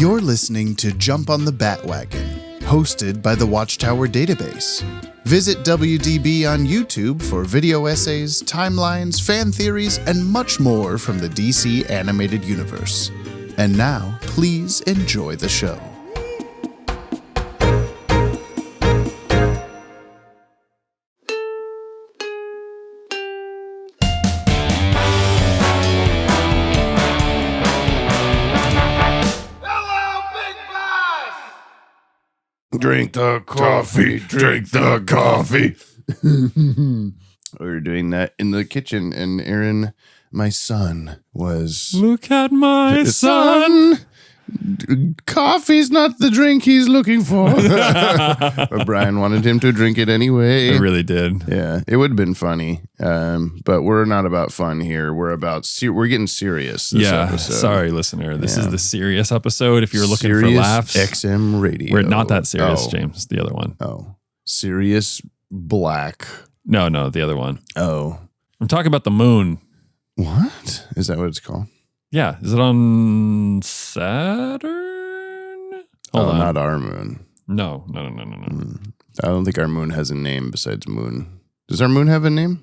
You're listening to Jump on the Bat-Wagon, hosted by the Watchtower Database. Visit WDB on YouTube for video essays, timelines, fan theories, and much more from the DC animated universe. And now, please enjoy the show. Drink the coffee, drink the coffee. We were doing that in the kitchen, and Aaron, my son, was... Look at my son. Coffee's not the drink he's looking for. But Brian wanted him to drink it anyway. I really did. Yeah, it would have been funny. But we're not about fun here. We're about we're getting serious this episode. Sorry, listener. This is the serious episode. If you're looking Sirius for laughs, XM Radio. we're not that serious, James. The other one. Oh, Sirius Black. No, the other one. Oh, I'm talking about the moon. what is that? What it's called? Yeah, is it on Saturn? Hold on. Not our moon. No. I don't think our moon has a name besides moon. Does our moon have a name?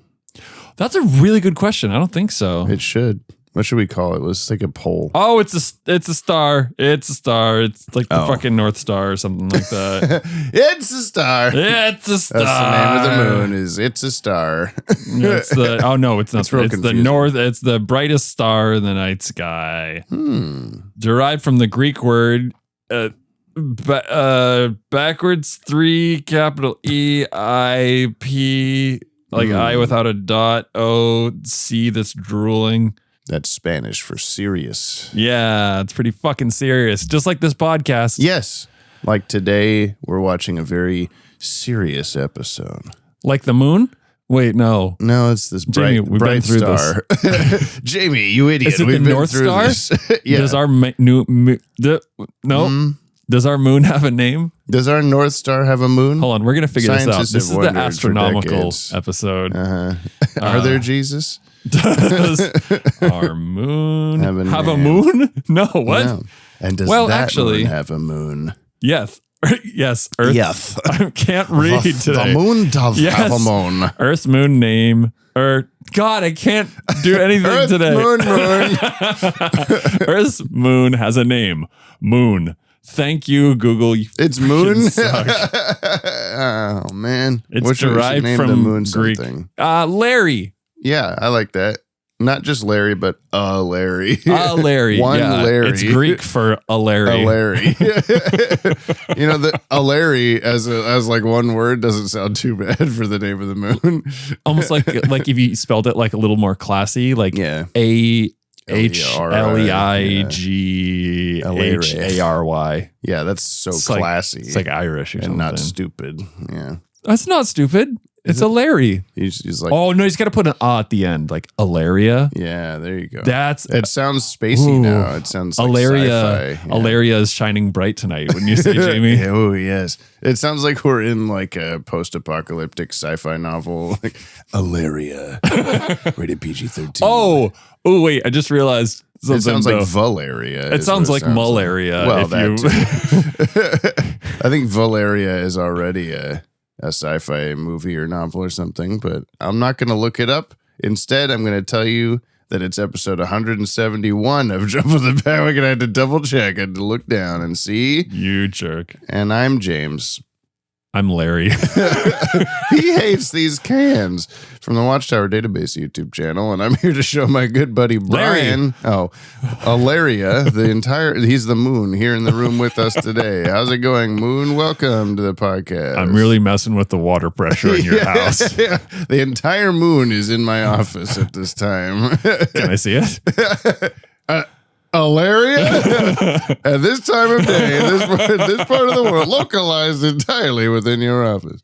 That's a really good question. I don't think so. It should. What should we call it? Let's take a poll. Oh, it's a star. It's a star. It's like the fucking North Star or something like that. It's a star. It's a star. That's the name of the moon. It's a star. It's the it's not. real It's the confusing. north. It's the brightest star in the night sky. Derived from the Greek word backwards 3 capital E I P, like I without a dot, O C that's drooling. That's Spanish for serious. Yeah, it's pretty fucking serious. Just like this podcast. Yes. Like today, we're watching a very serious episode. Like the moon? Wait, no. No, it's this bright, Jamie, we've bright been through star. Jamie, you idiot. Is it We've the been North through Star? this. Yeah. Does our Does our moon have a name? Does our North Star have a moon? Hold on, we're gonna figure this out. Scientists This is have the wondered for astronomical decades. episode. Are there Jesus? Does our moon Have a have a name. moon? No, what? No. And does Well, that actually- moon have a moon? Yes. Yes. Earth. Yes. I can't read today. The moon does Yes. have a moon. Earth's moon name. God, I can't do anything Earth, today. moon. Earth's moon has a name. Moon. Thank you, Google. You It's moon? suck. Oh, man. It's Wish we should derived name from the moon Greek. something. Larry. Yeah, I like that. Not just Larry, but a Larry. Larry. One yeah. Larry. It's Greek for a Larry. A Larry. You know, the a Larry as like one word doesn't sound too bad for the name of the moon. Almost like if you spelled it like a little more classy, like Yeah. AHLEIGHARY. Yeah, that's so It's like- classy. It's like Irish or and something. not stupid. Yeah. That's not stupid. It's a Larry. He's like, Oh no, he's got to put an at the end, like Alaria. yeah, there you go. That's It sounds spacey Ooh. now. It sounds like Alaria. sci-fi. Yeah. Alaria is shining bright tonight. Wouldn't you say, Jamie? Oh, yes. It sounds like we're in like a post-apocalyptic sci-fi novel. Like Alaria. Rated PG-13. Oh, wait! I just realized something. It sounds like though. Valeria. It is sounds what like malaria. Well, if that you, too. I think Valeria is already a sci-fi movie or novel or something, but I'm not going to look it up. Instead, I'm going to tell you that it's episode 171 of Jump on the Bat-Wagon. I had to double check. I had to look down and see. you jerk. And I'm James. I'm Larry. He hates these cans from the Watchtower Database YouTube channel, and I'm here to show my good buddy Brian. Oh, Alaria, he's the moon here in the room with us today. How's it going, Moon? Welcome to the podcast. I'm really messing with the water pressure in your house. Yeah. The entire moon is in my office at this time. Can I see it? Alaria? At this time of day, this part of the world, localized entirely within your office.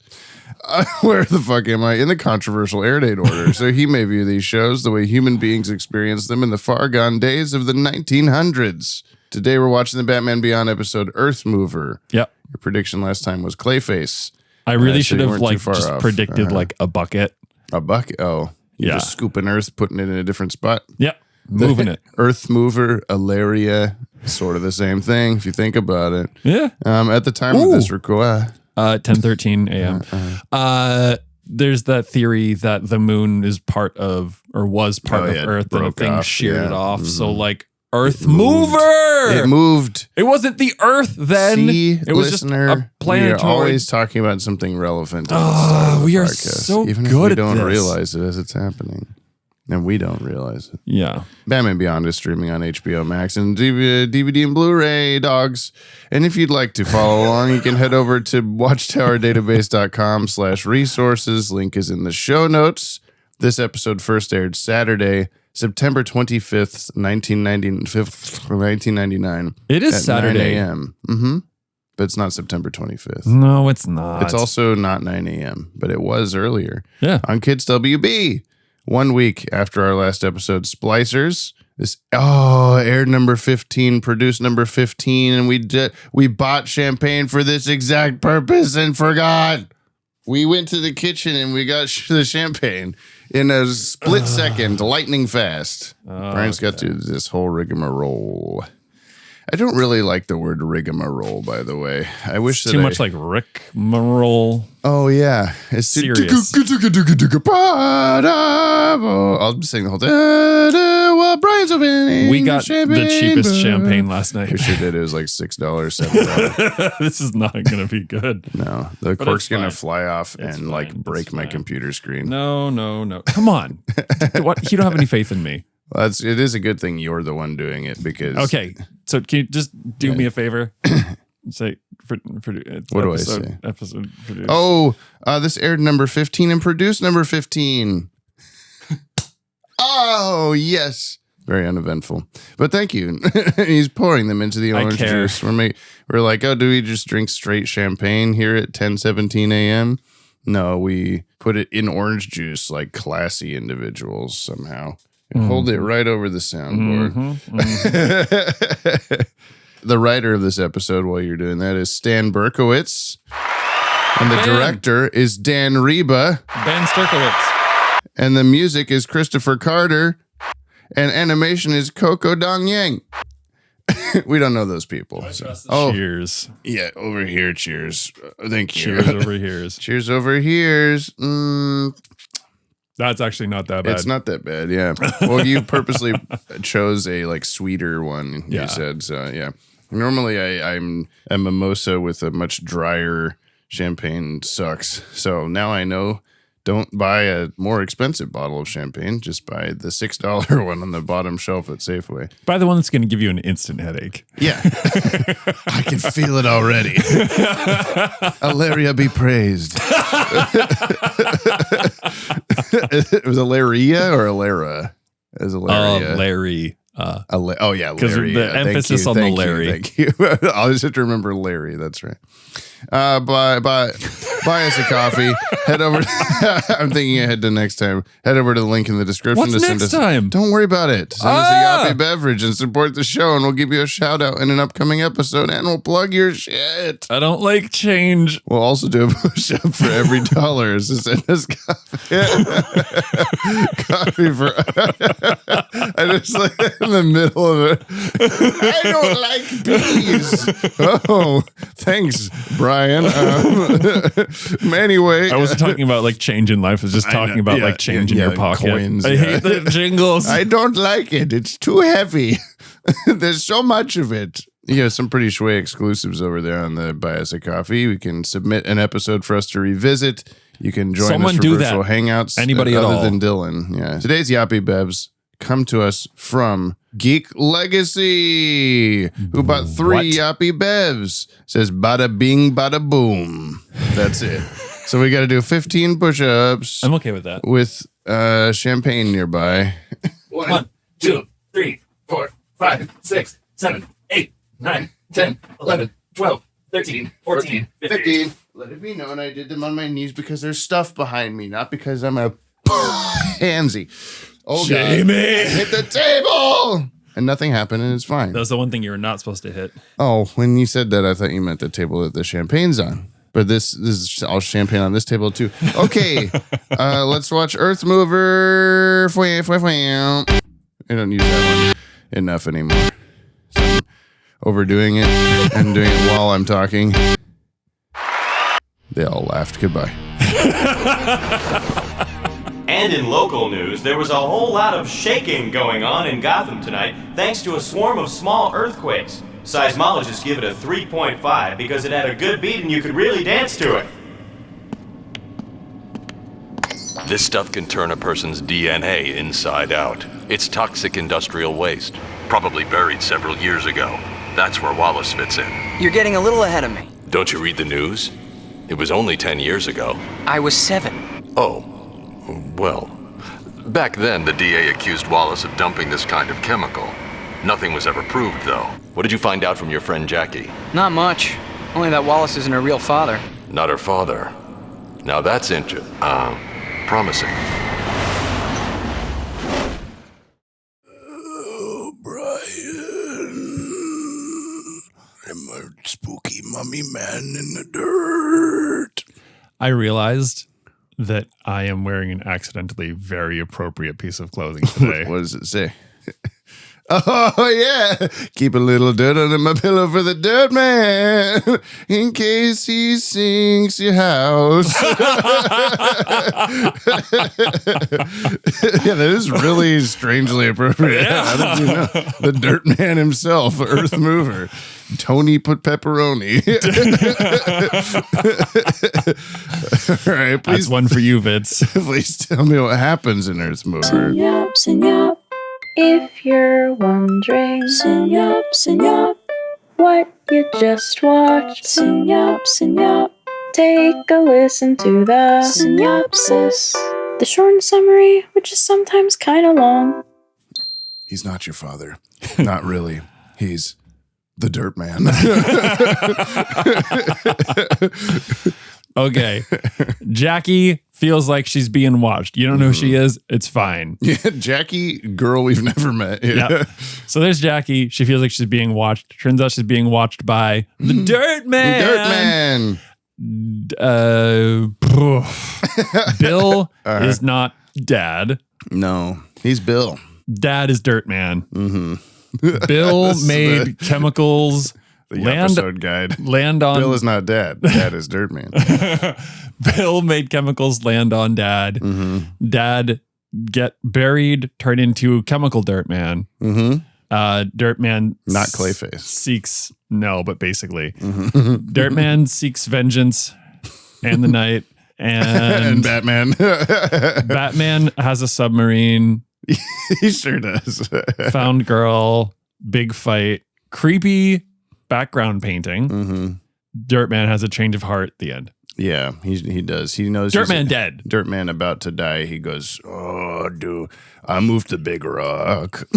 Where the fuck am I? In the controversial Airdate order. So he may view these shows the way human beings experienced them in the far gone days of the 1900s. Today we're watching the Batman Beyond episode Earth Mover. Yep. Your prediction last time was Clayface. I really So should you have weren't too like far just off. predicted like a bucket. A bucket. Oh, you're Yeah. just scooping Earth, putting it in a different spot. Yep. Moving it. Earth Mover, Alaria. Sort of the same thing if you think about it. Yeah. At the time of this record, 10:13 a.m. There's that theory that the moon is part of, or was part of Earth, and a thing sheared it off. Mm-hmm. So like Earth mover. It moved. It wasn't the Earth then. See, it was listener, just a planetoid. We are always talking about something relevant. We are podcast, so even good if we at don't this. realize it as it's happening. And we don't realize it. Yeah. Batman Beyond is streaming on HBO Max and DVD and Blu-ray, dogs. And if you'd like to follow along, you can head over to watchtowerdatabase.com/resources. Link is in the show notes. This episode first aired Saturday, September 25th, 1999. It is at Saturday. 9 a.m. Mm-hmm. But it's not September 25th. No, it's not. It's also not 9 a.m., but it was earlier. Yeah. On Kids WB. 1 week after our last episode, Splicers. Aired number 15, produced number 15, and we bought champagne for this exact purpose and forgot. We went to the kitchen and we got the champagne in a split second, lightning fast. Brian's got to do this whole rigmarole. I don't really like the word rigmarole, by the way. I wish it's too much like Rick Marole. Oh, yeah. It's serious. I'll sing the whole thing. Well, Brian's opening. We got the cheapest champagne last night. We sure did. It was like $6, $7. This is not going to be good. No, the cork's going to fly off and like break my computer screen. No. Come on. What? You don't have any faith in me. Well, it is a good thing you're the one doing it because. Okay. So can you just do me a favor? Say, what do I say? Episode produced. This aired number 15 and produced number 15. Oh, yes. Very uneventful. But thank you. He's pouring them into the orange juice. We're like, do we just drink straight champagne here at 10:17 a.m.? No, we put it in orange juice like classy individuals somehow. And hold it right over the soundboard. The writer of this episode, while you're doing that, is Stan Berkowitz. And the director is Dan Reba. Ben Sterkowitz. And the music is Christopher Carter. And animation is Coco Dong Yang. We don't know those people. Cheers. Yeah, over here, cheers. Thank you. Cheers over here. Cheers over here. That's actually not that bad. It's not that bad, yeah. Well, you purposely chose a like sweeter one, you said. So, yeah. Normally, I'm a mimosa with a much drier champagne sucks. So now I know, don't buy a more expensive bottle of champagne. Just buy the $6 one on the bottom shelf at Safeway. Buy the one that's going to give you an instant headache. Yeah. I can feel it already. Alaria be praised. It was Alaria or Alara? It was Alaria. Larry. Larry. Because the emphasis on the Larry. Thank you. I'll just have to remember Larry. That's right. Buy us a coffee. Head over. I'm thinking ahead to next time. Head over to the link in the description. What's next time? Don't worry about it. Send us a Yoppie beverage and support the show, and we'll give you a shout out in an upcoming episode, and we'll plug your shit. I don't like change. We'll also do a push up for every $1. So send us coffee. Coffee for. I just like in the middle of it. I don't like bees. Oh, thanks, Brian. Anyway, I wasn't talking about like change in life. I was just talking about like change in your pocket. Coins, I hate the jingles. I don't like it. It's too heavy. There's so much of it. Yeah, some pretty shway exclusives over there on the Buy Us a Coffee. We can submit an episode for us to revisit. You can join us for virtual hangouts. Anybody other at all. than Dylan. Yeah. Today's Yoppie Bevs come to us from Geek Legacy, who bought 3 Yoppie Bevs. Says bada bing, bada boom. That's it. So we got to do 15 push-ups. I'm okay with that. With champagne nearby. 1, 2, 3, 4, 5, 6, 7, 8, 9, 10, 11, 12, 13, 14, 15. Let it be known I did them on my knees because there's stuff behind me, not because I'm a pansy. Oh, Jamie. God. I hit the table! And nothing happened, and it's fine. That was the one thing you were not supposed to hit. Oh, when you said that, I thought you meant the table that the champagne's on. But this is all champagne on this table, too. Okay, let's watch Earth Mover. We don't use that one enough anymore. overdoing it and doing it while I'm talking. They all laughed. Goodbye. And in local news, there was a whole lot of shaking going on in Gotham tonight thanks to a swarm of small earthquakes. Seismologists give it a 3.5 because it had a good beat and you could really dance to it. This stuff can turn a person's DNA inside out. It's toxic industrial waste, probably buried several years ago. That's where Wallace fits in. You're getting a little ahead of me. Don't you read the news? It was only 10 years ago. I was 7. Oh, well. Back then, the DA accused Wallace of dumping this kind of chemical. Nothing was ever proved, though. What did you find out from your friend Jackie? Not much. Only that Wallace isn't her real father. Not her father. Now that's promising. Oh, Brian. I'm a spooky mummy man in the dirt. I realized that I am wearing an accidentally very appropriate piece of clothing today. What does it say? Oh, yeah. Keep a little dirt under my pillow for the dirt man in case he sinks your house. Yeah, that is really strangely appropriate. Yeah. How did you know? The dirt man himself, Earth Mover. Tony put pepperoni. All right, please. That's one for you, Vince. Please tell me what happens in Earth Mover. Synyap. If you're wondering, Synyap, what you just watched, Synyap, take a listen to the synopsis, the short summary, which is sometimes kind of long. He's not your father. Not really. He's the dirt man. Okay. Jackie feels like she's being watched. You don't know who she is. It's fine. Yeah, Jackie, girl we've never met. Yeah. So there's Jackie. She feels like she's being watched. Turns out she's being watched by the Dirt Man. The Dirt Man. Bill is not Dad. No, he's Bill. Dad is Dirt Man. Mm-hmm. Bill made chemicals. The episode guide. Land on. Bill is not Dad. Dad is Dirt Man. Bill made chemicals land on Dad. Mm-hmm. Dad get buried, turn into chemical Dirt Man. Mm-hmm. Dirt Man, not Clayface, seeks but basically, mm-hmm. Dirt Man seeks vengeance and the night, and Batman. Batman has a submarine. He sure does. Found girl, big fight, creepy background painting. Mm-hmm. Dirt Man has a change of heart at the end. Yeah, he does. He knows Dirt Man dead. Dirt Man about to die. He goes, "Oh, dude, I moved the big rock."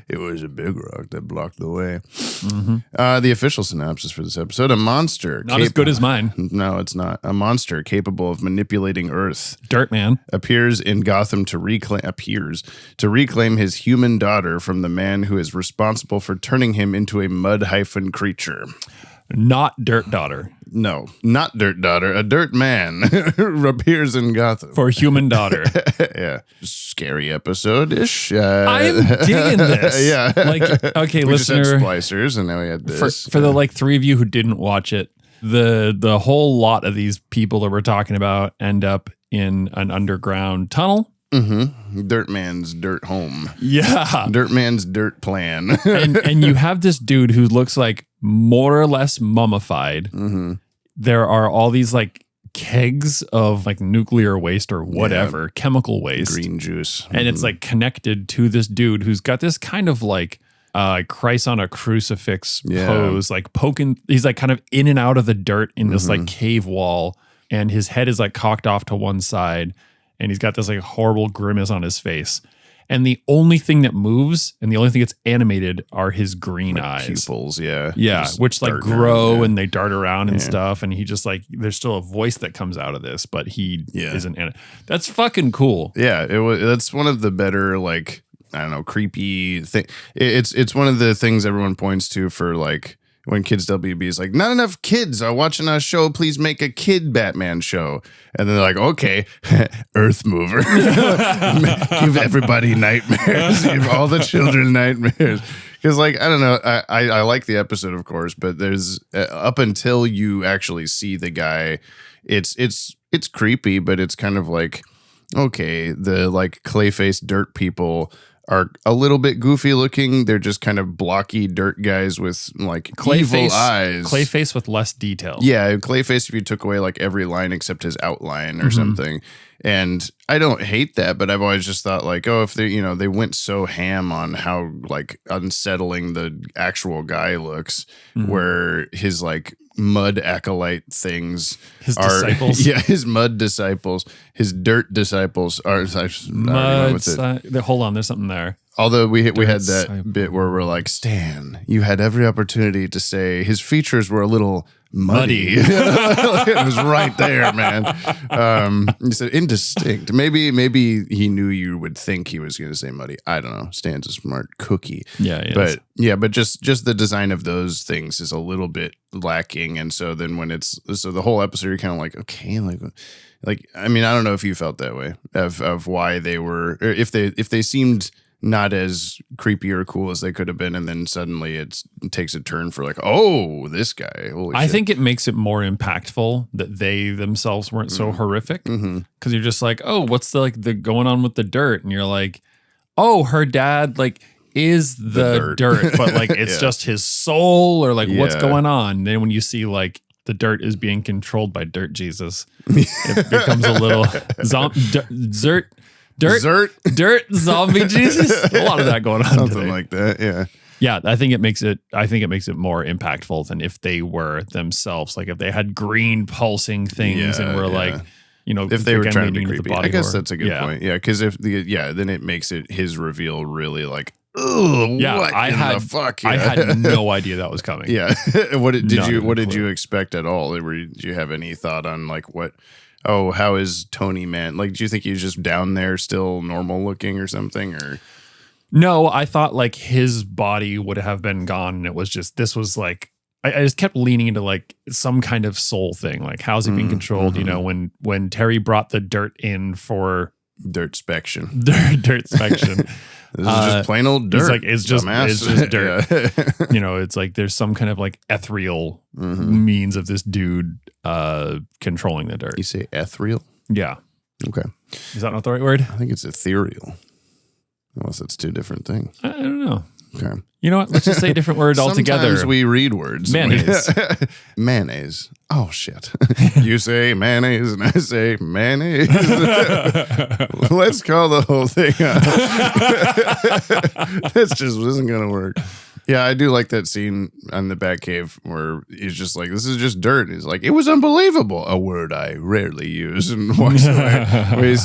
It was a big rock that blocked the way. Mm-hmm. The official synopsis for this episode: a monster, not as good as mine. No, it's not. A monster capable of manipulating Earth. Dirt Man appears in Gotham to reclaim his human daughter from the man who is responsible for turning him into a mud-hyphen creature. Not Dirt Daughter. No, not Dirt Daughter. A Dirt Man appears in Gotham. For human daughter. Yeah. Scary episode-ish. I'm digging this. Yeah. Like, okay, we listener. just had Splicers, and now we had this. For the 3 of you who didn't watch it, the whole lot of these people that we're talking about end up in an underground tunnel. Mm-hmm. Dirt Man's dirt home. Yeah. Dirt Man's dirt plan. and you have this dude who looks like more or less mummified. Mm-hmm. There are all these kegs of nuclear waste or whatever, chemical waste. Green juice. And it's connected to this dude who's got this kind of Christ on a crucifix pose, poking. He's kind of in and out of the dirt in this cave wall. And his head is cocked off to one side. And he's got this horrible grimace on his face. And the only thing that moves and the only thing that's animated are his green eyes. Pupils, yeah. Yeah, just which grow around, and they dart around and stuff. And he just there's still a voice that comes out of this, but he isn't in it. That's fucking cool. Yeah, that's one of the better, I don't know, creepy thing. It's one of the things everyone points to for when Kids WB is not enough kids are watching our show, please make a kid Batman show. And then they're okay, Earth Mover. Give everybody nightmares. Give all the children nightmares. Because like I don't know, I like the episode, of course, but there's up until you actually see the guy, it's creepy, but it's kind of like okay, the like clay-faced dirt people are a little bit goofy looking. They're just kind of blocky dirt guys with like evil eyes. Clayface with less detail. Yeah, Clayface if you took away like every line except his outline or something. And I don't hate that, but I've always just thought like, oh, if they, they went so ham on how like unsettling the actual guy looks, where his like mud acolyte things disciples. Yeah, his mud disciples, his dirt disciples are hold on, there's something there. Although we had that bit where we're like, Stan, you had every opportunity to say his features were a little muddy. It was right there, man. He said indistinct. Maybe he knew you would think he was going to say muddy. I don't know. Stan's a smart cookie. Yeah, but just the design of those things is a little bit lacking. And so then when so the whole episode, you're kind of like, okay, like I mean, I don't know if you felt that way of why they were, or if they seemed not as creepy or cool as they could have been, and then suddenly it takes a turn for like, oh, this guy. Holy I shit. think it makes it more impactful that they themselves weren't so horrific, because you're just like, oh, what's the going on with the dirt, and you're like, oh, her dad like is the dirt, but like it's just his soul, or like what's going on. And then when you see like the dirt is being controlled by Dirt Jesus, it becomes a little Dirt zombie Jesus. A lot of that going on. Something today. like that, yeah. Yeah, I think it makes it more impactful than if they were themselves. Like if they had green pulsing things and were like, if they were trying to be creepy. I guess horror. that's a good point. Yeah, because then it makes it his reveal really like, oh yeah. I had no idea that was coming. Yeah. What did you expect at all? Did you have any thought on like what? Oh, how is Tony Man? Like, do you think he's just down there still normal looking or something? Or no, I thought like his body would have been gone, and it was just like I just kept leaning into like some kind of soul thing. Like, how's he being controlled? When Terry brought the dirt in for dirt inspection. This is just plain old dirt. It's just dirt. Yeah. It's like there's some kind of like ethereal means of this dude controlling the dirt. You say ethereal? Yeah. Okay. Is that not the right word? I think it's ethereal. Unless it's two different things. I don't know. Okay. You know what? Let's just say a different word altogether. Sometimes we read words. Mayonnaise. Mayonnaise. Oh, shit. You say mayonnaise and I say mayonnaise. Let's call the whole thing up. This isn't going to work. Yeah, I do like that scene on the Batcave where he's just like, this is just dirt. And he's like, it was unbelievable. A word I rarely use, and walks away.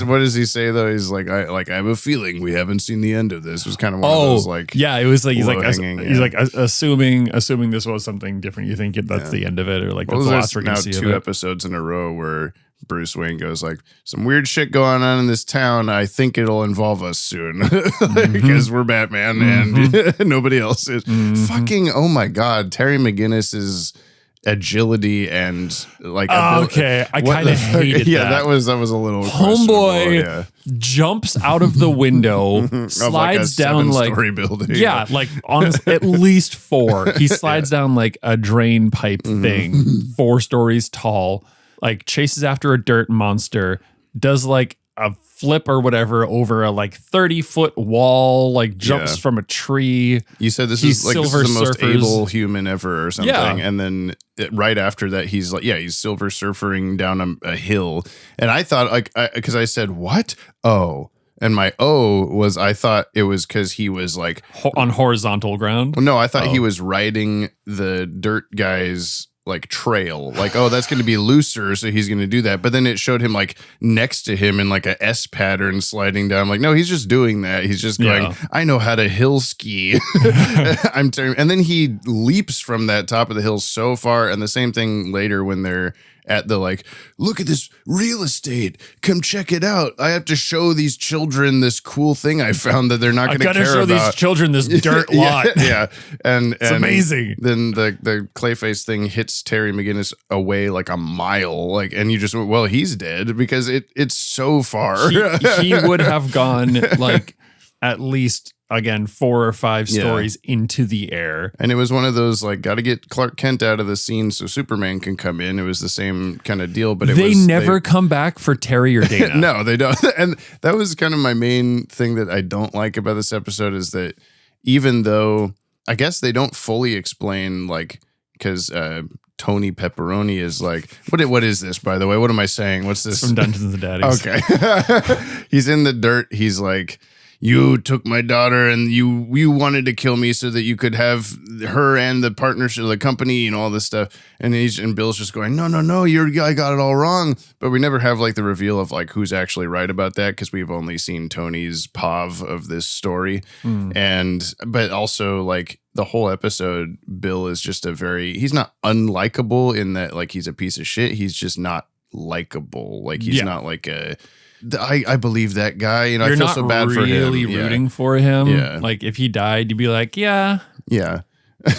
What does he say though? He's like, I have a feeling we haven't seen the end of this. It was kind of one of those like, yeah, it was like he's like assuming this was something different. You think that's the end of it, or like that's the last we're gonna see of it. 2 episodes in a row where Bruce Wayne goes like, some weird shit going on in this town. I think it'll involve us soon because we're Batman and nobody else is. Fucking, oh my God. Terry McGinnis's agility and like, okay. I kind of hated that. Yeah, that was a little homeboy jumps out of the window, slides down like 7-story building. Yeah, like honestly, at least 4. He slides down like a drain pipe thing, 4 stories tall. Like chases after a dirt monster, does like a flip or whatever over a like 30-foot wall, like jumps from a tree. You said this is the most able human ever or something. Yeah. And then right after that, he's like, he's Silver Surfering down a hill. And I thought like, because I said, what? Oh. And my was, I thought it was because he was like on horizontal ground. Well, no, I thought he was riding the dirt guy's like trail, like, oh, that's going to be looser, so he's going to do that. But then it showed him like next to him in like a S pattern sliding down. I'm like, no, he's just doing that. He's just going, I know how to hill ski. I'm telling. And then he leaps from that top of the hill so far. And the same thing later when they're at the like, look at this real estate. Come check it out. I have to show these children this cool thing I found that they're not going to care about. I got to show these children this dirt lot. Yeah. And it's amazing. Then the Clayface thing hits Terry McGinnis away like a mile. Like, and you just went, well, he's dead because it's so far. He would have gone like at least again 4 or 5 stories into the air. And it was one of those like, got to get Clark Kent out of the scene so Superman can come in. It was the same kind of deal, but they never come back for Terry or Dana. No, they don't. And that was kind of my main thing that I don't like about this episode is that even though I guess they don't fully explain, like, because Tony Pepperoni is like, what is this, by the way? What am I saying? What's this? From Dungeons and Daddies. Okay. He's in the dirt. He's like, you took my daughter and you wanted to kill me so that you could have her and the partnership of the company and all this stuff. And Bill's just going, no, I got it all wrong. But we never have like the reveal of like who's actually right about that because we've only seen Tony's POV of this story. But also like the whole episode, Bill is just he's not unlikable in that like he's a piece of shit. He's just not likable. Like he's not like I believe that guy. You know, I feel so bad for him. You're not really rooting for him. Yeah. Like if he died, you'd be like, yeah.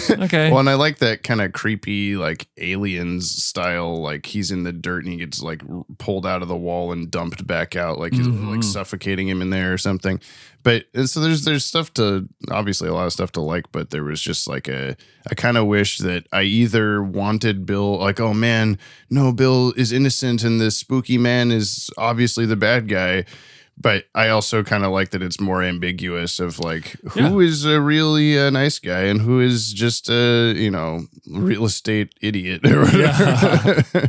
Okay. Well, and I like that kind of creepy, like aliens style. Like he's in the dirt and he gets like pulled out of the wall and dumped back out, like he's like suffocating him in there or something. But and so there's stuff to obviously a lot of stuff to like, but there was just like I kind of wish that I either wanted Bill like, oh man, no, Bill is innocent and this spooky man is obviously the bad guy. But I also kind of like that it's more ambiguous of like who is a really nice guy and who is just a, real estate idiot or whatever. Yeah.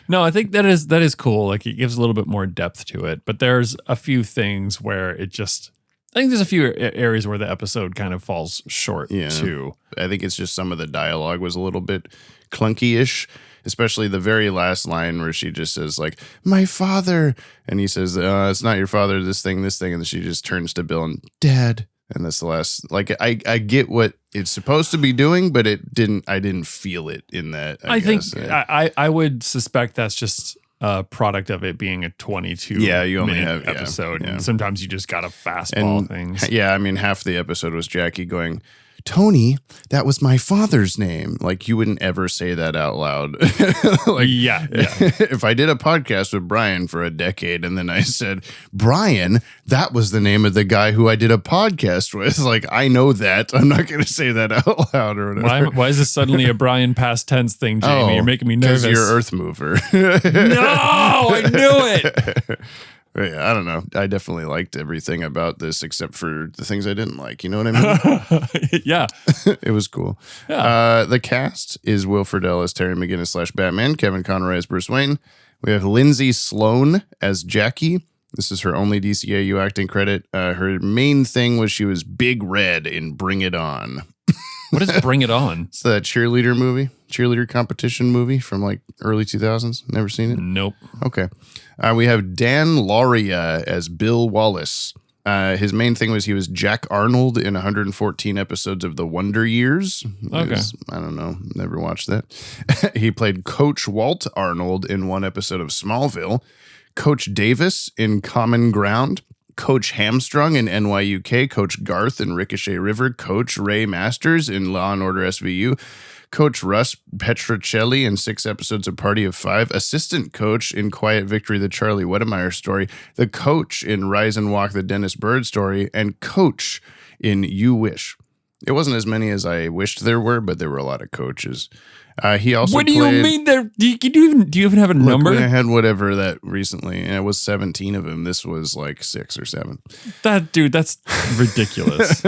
No, I think that is cool. Like it gives a little bit more depth to it. But there's a few things where I think there's a few areas where the episode kind of falls short too. I think it's just some of the dialogue was a little bit clunky-ish. Especially the very last line where she just says like, my father. And he says, it's not your father, this thing. And then she just turns to Bill and Dad. And that's the last, like, I get what it's supposed to be doing, but I didn't feel it in that. I guess. Think I would suspect that's just a product of it being a 22 you only minute have episode. And sometimes you just got to fastball things. Yeah. I mean, half the episode was Jackie going, Tony, that was my father's name. Like you wouldn't ever say that out loud. Like, yeah. If I did a podcast with Brian for a decade and then I said, Brian, that was the name of the guy who I did a podcast with. Like, I know that. I'm not going to say that out loud or whatever. Why is this suddenly a Brian past tense thing, Jamie? You're making me nervous. Because you're Earth Mover. No, I knew it. Yeah, I don't know. I definitely liked everything about this except for the things I didn't like. You know what I mean? Yeah. It was cool. Yeah. The cast is Will Friedle as Terry McGinnis / Batman, Kevin Conroy as Bruce Wayne. We have Lindsay Sloan as Jackie. This is her only DCAU acting credit. Her main thing was she was Big Red in Bring It On. What is Bring It On? It's the cheerleader competition movie from like early 2000s. Never seen it? Nope. Okay. We have Dan Lauria as Bill Wallace. His main thing was he was Jack Arnold in 114 episodes of The Wonder Years. Okay. I don't know. Never watched that. He played Coach Walt Arnold in one episode of Smallville. Coach Davis in Common Ground. Coach Hamstrung in NYUK, Coach Garth in Ricochet River, Coach Ray Masters in Law & Order SVU, Coach Russ Petrocelli in 6 episodes of Party of 5, Assistant Coach in Quiet Victory, the Charlie Wedemeyer story, the Coach in Rise and Walk, the Dennis Bird story, and Coach in You Wish. It wasn't as many as I wished there were, but there were a lot of coaches. He also What do you mean there? Do you even have a number? I had whatever that recently, and it was 17 of them. This was like 6 or 7. That's ridiculous.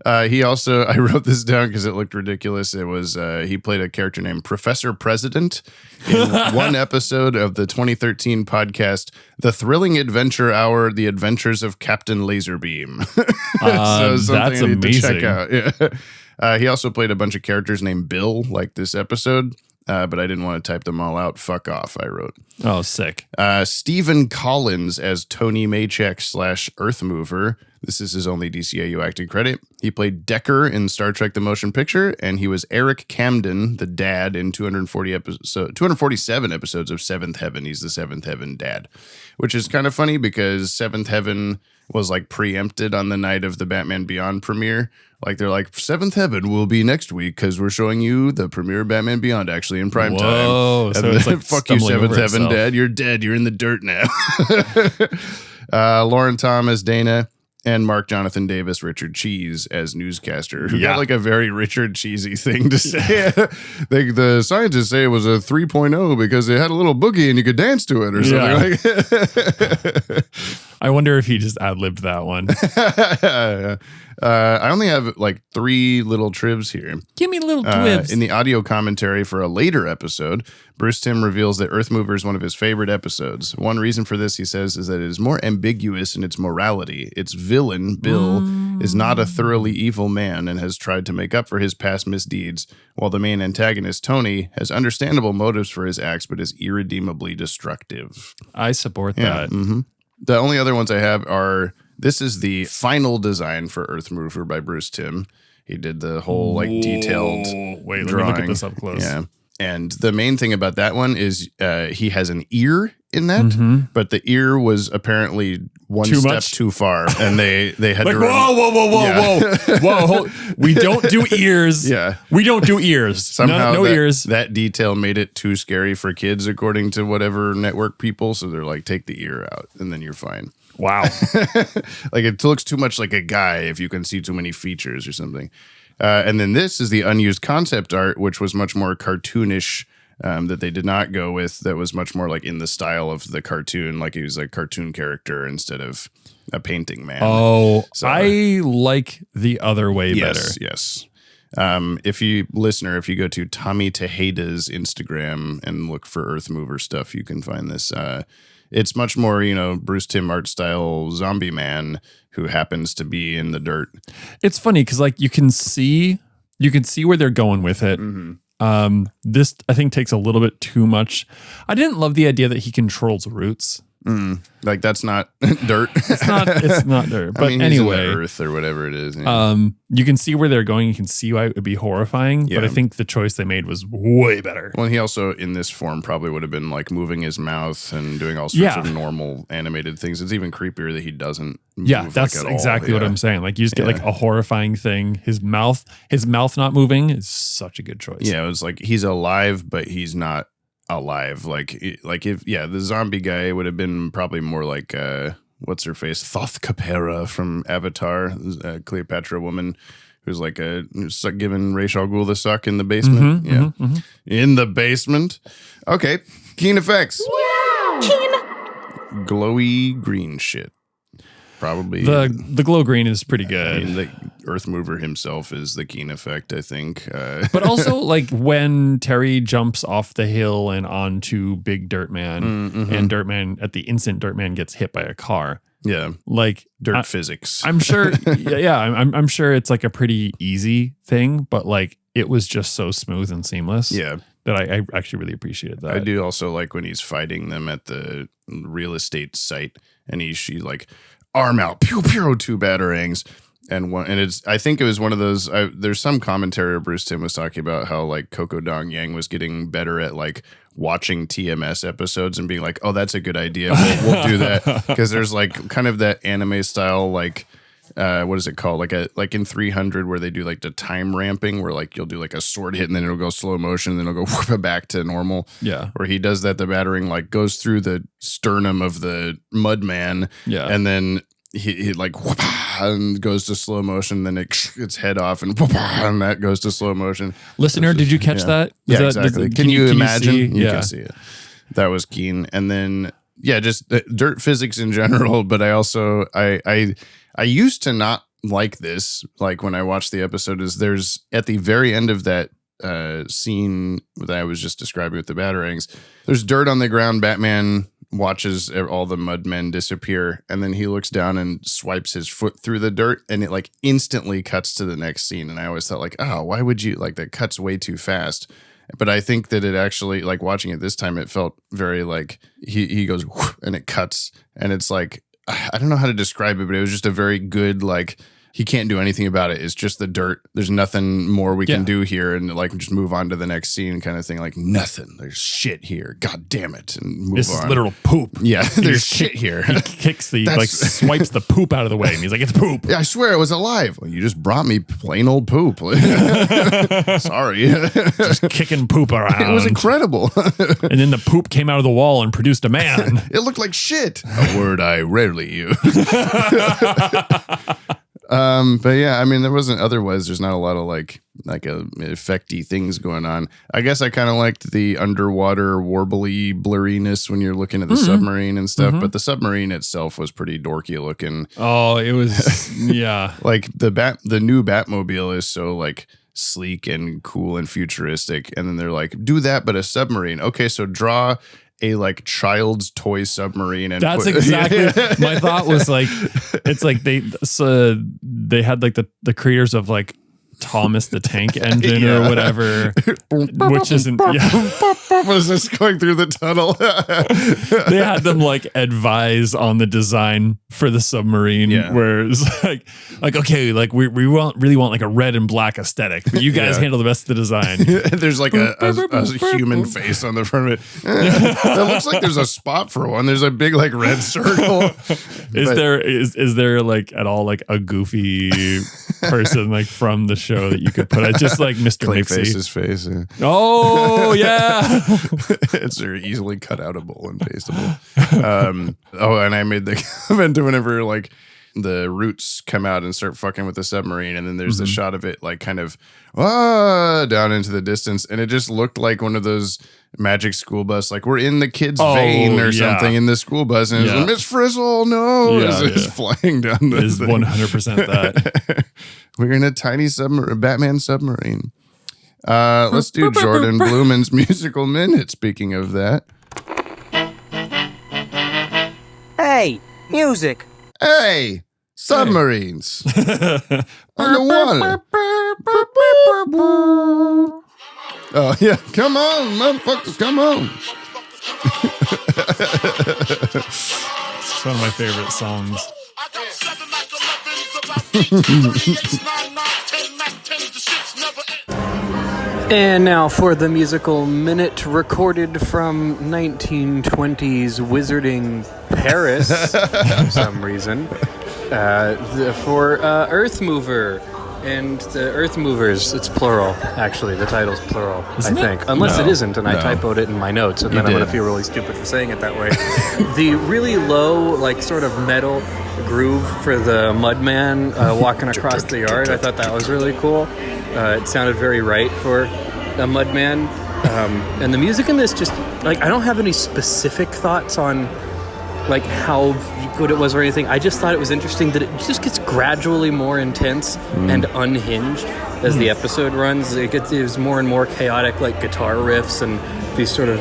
He also, I wrote this down because it looked ridiculous. It was, he played a character named Professor President in one episode of the 2013 podcast, The Thrilling Adventure Hour, The Adventures of Captain Laserbeam. So something that's I need amazing. to check out. Yeah. He also played a bunch of characters named Bill, like this episode, but I didn't want to type them all out. Fuck off, I wrote. Oh, sick. Stephen Collins as Tony Maycheck / Earth Mover. This is his only DCAU acting credit. He played Decker in Star Trek The Motion Picture, and he was Eric Camden, the dad, in 247 episodes of Seventh Heaven. He's the Seventh Heaven dad, which is kind of funny because Seventh Heaven was like preempted on the night of the Batman Beyond premiere. Like they're like, Seventh Heaven will be next week because we're showing you the premiere of Batman Beyond actually in prime time. Whoa, so it's like fuck you, Seventh Heaven itself. Dad. You're dead. You're in the dirt now. Lauren Tom as Dana. And Mark Jonathan Davis, Richard Cheese as newscaster, who Yeah. got like a very Richard Cheesy thing to say. The scientists say it was a 3.0 because it had a little boogie and you could dance to it or something like. I wonder if he just ad-libbed that one. I only have like 3 little trivs here. Give me little twibs. In the audio commentary for a later episode, Bruce Timm reveals that Earth Mover is one of his favorite episodes. One reason for this, he says, is that it is more ambiguous in its morality. Its villain, Bill, is not a thoroughly evil man and has tried to make up for his past misdeeds, while the main antagonist, Tony, has understandable motives for his acts but is irredeemably destructive. I support that. Mm-hmm. The only other ones I have are, this is the final design for Earth Mover by Bruce Timm. He did the whole like detailed Wait, let drawing. me look at this up close. Yeah. And the main thing about that one is he has an ear in that, but the ear was apparently one Too step much? too far, and they had Like, to whoa. We don't do ears. Yeah. We don't do ears. Somehow no that, ears. that detail made it too scary for kids, according to whatever network people. So they're like, take the ear out, and then you're fine. Wow. Like it looks too much like a guy if you can see too many features or something. And then this is the unused concept art, which was much more cartoonish, that they did not go with. That was much more like in the style of the cartoon, like he was a cartoon character instead of a painting man. Oh, So- I like the other way better. Yes. If you go to Tommy Tejeda's Instagram and look for Earth Mover stuff, you can find this. It's much more, Bruce Timm art style zombie man who happens to be in the dirt. It's funny because like you can see where they're going with it. This I think takes a little bit too much. I didn't love the idea that he controls roots. Like that's not dirt. It's not dirt. But I mean, he's in the anyway, earth or whatever it is. Yeah. you can see where they're going. You can see why it would be horrifying. But I Yeah. think the choice they made was way better. Well, he also in this form probably would have been like moving his mouth and doing all sorts Yeah. of normal animated things. It's even creepier that he doesn't. Yeah, move that's like at all. exactly what Yeah. I'm saying. Like you just get like a horrifying thing. His mouth not moving is such a good choice. Yeah, it was like he's alive, but he's not alive. Like if the zombie guy would have been probably more like what's her face, Thoth Capera from Avatar, Cleopatra woman, who's like giving Ra's al Ghul the suck in the basement. In the basement. Okay, keen effects. Glowy green shit. Probably The glow green is pretty I good. mean, the Earth Mover himself is the keen effect, I think. But also, like when Terry jumps off the hill and onto Big Dirtman, and Dirtman at the instant Dirtman gets hit by a car. Yeah, Like dirt physics. I'm sure. I'm sure it's like a pretty easy thing, but like it was just so smooth and seamless. Yeah. That I actually really appreciated that. I do also like when he's fighting them at the real estate and she like arm out, pew pew, 2 batarangs. I think it was one of those. There's some commentary where Bruce Timm was talking about how like Coco Dong Yang was getting better at like watching TMS episodes and being like, oh, that's a good idea. We'll do that because there's like kind of that anime style like. What is it called? Like in 300 where they do like the time ramping where like you'll do like a sword hit and then it'll go slow motion and then it'll go whoop back to normal. Yeah. Where he does that, the battering like goes through the sternum of the mud man. Yeah. And then he like whoop, and goes to slow motion. Then its head off and whoop, and that goes to slow motion. Listener, did you catch that? Yeah, Is that- exactly. does- Can you imagine? see? You can see it. That was keen. And then just dirt physics in general. But I also I used to not like this, like when I watched the episode, is there's at the very end of that scene that I was just describing with the batarangs, there's dirt on the ground. Batman watches all the mud men disappear, and then he looks down and swipes his foot through the dirt, and it like instantly cuts to the next scene. And I always thought like, oh, why would you, like, that cuts way too fast. But I think that it actually, like watching it this time, it felt very like he goes and it cuts, and it's like, I don't know how to describe it, but it was just a very good, like, he can't do anything about it. It's just the dirt. There's nothing more we can do here, and like just move on to the next scene kind of thing. Like nothing. There's shit here. God damn it. And move This on. is literal poop. Yeah, there's shit here. He kicks the swipes the poop out of the way, and he's like, "It's poop." Yeah, I swear it was alive. Well, you just brought me plain old poop. Sorry. Just kicking poop around. It was incredible. And then the poop came out of the wall and produced a man. It looked like shit. A word I rarely use. But yeah, I mean, there's not a lot of like effecty things going on. I guess I kind of liked the underwater warbly blurriness when you're looking at the submarine and stuff, but the submarine itself was pretty dorky looking. Oh, it was, yeah. Like the new Batmobile is so like sleek and cool and futuristic. And then they're like, do that, but a submarine. Okay, so draw a like child's toy submarine, and that's exactly my thought was like, it's like they had like the creators of like Thomas the Tank Engine or whatever, which isn't was this going through the tunnel. They had them like advise on the design for the submarine, where it's like okay, like we really want like a red and black aesthetic, but you guys handle the best of the design. There's like a human face on the front of it. It looks like there's a spot for one. There's a big like red circle. Is there like at all like a goofy person like from the show that you could put? It's just like Mr. Clayface's face. Yeah. Oh yeah. It's very easily cut outable and pasteable. And I made the comment whenever like the roots come out and start fucking with the submarine, and then there's the shot of it like kind of down into the distance, and it just looked like one of those magic school bus, like we're in the kid's vein or something in the school bus, and it's like, Miss Frizzle, no, it's flying down. It is 100% that. We're in a tiny Batman submarine. Let's do Jordan Blumen's musical minute. Speaking of that, Hey, music. hey, submarines underwater. Oh yeah, come on, motherfuckers, come on. It's one of my favorite songs. And now for the musical minute recorded from 1920s wizarding Paris for some reason. For Earth Mover. And the Earth Movers, it's plural, actually. The title's plural, I think. Unless it isn't, and I typoed it in my notes, and then I'm going to feel really stupid for saying it that way. The really low, like, sort of metal groove for the Mudman walking across the yard, I thought that was really cool. It sounded very right for a Mudman. And the music in this just, like, I don't have any specific thoughts on, like, how good it was or anything. I just thought it was interesting that it just gets gradually more intense and unhinged as the episode runs. There's more and more chaotic, like, guitar riffs and these sort of,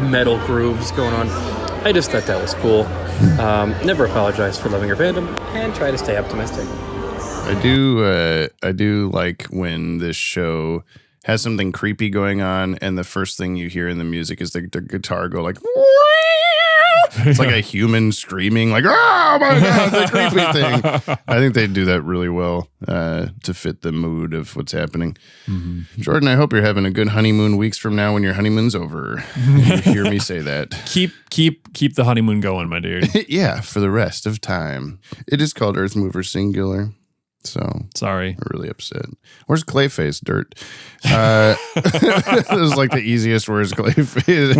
metal grooves going on. I just thought that was cool. Never apologize for loving your fandom, and try to stay optimistic. I do like when this show has something creepy going on, and the first thing you hear in the music is the guitar go like, it's like a human screaming, like, oh my God, the creepy thing. I think they do that really well to fit the mood of what's happening. Jordan, I hope you're having a good honeymoon weeks from now when your honeymoon's over. You hear me say that. Keep the honeymoon going, my dude. Yeah, for the rest of time. It is called Earth Mover Singular. So sorry, I'm really upset. Where's Clayface? Dirt. This is like the easiest. Where's Clayface?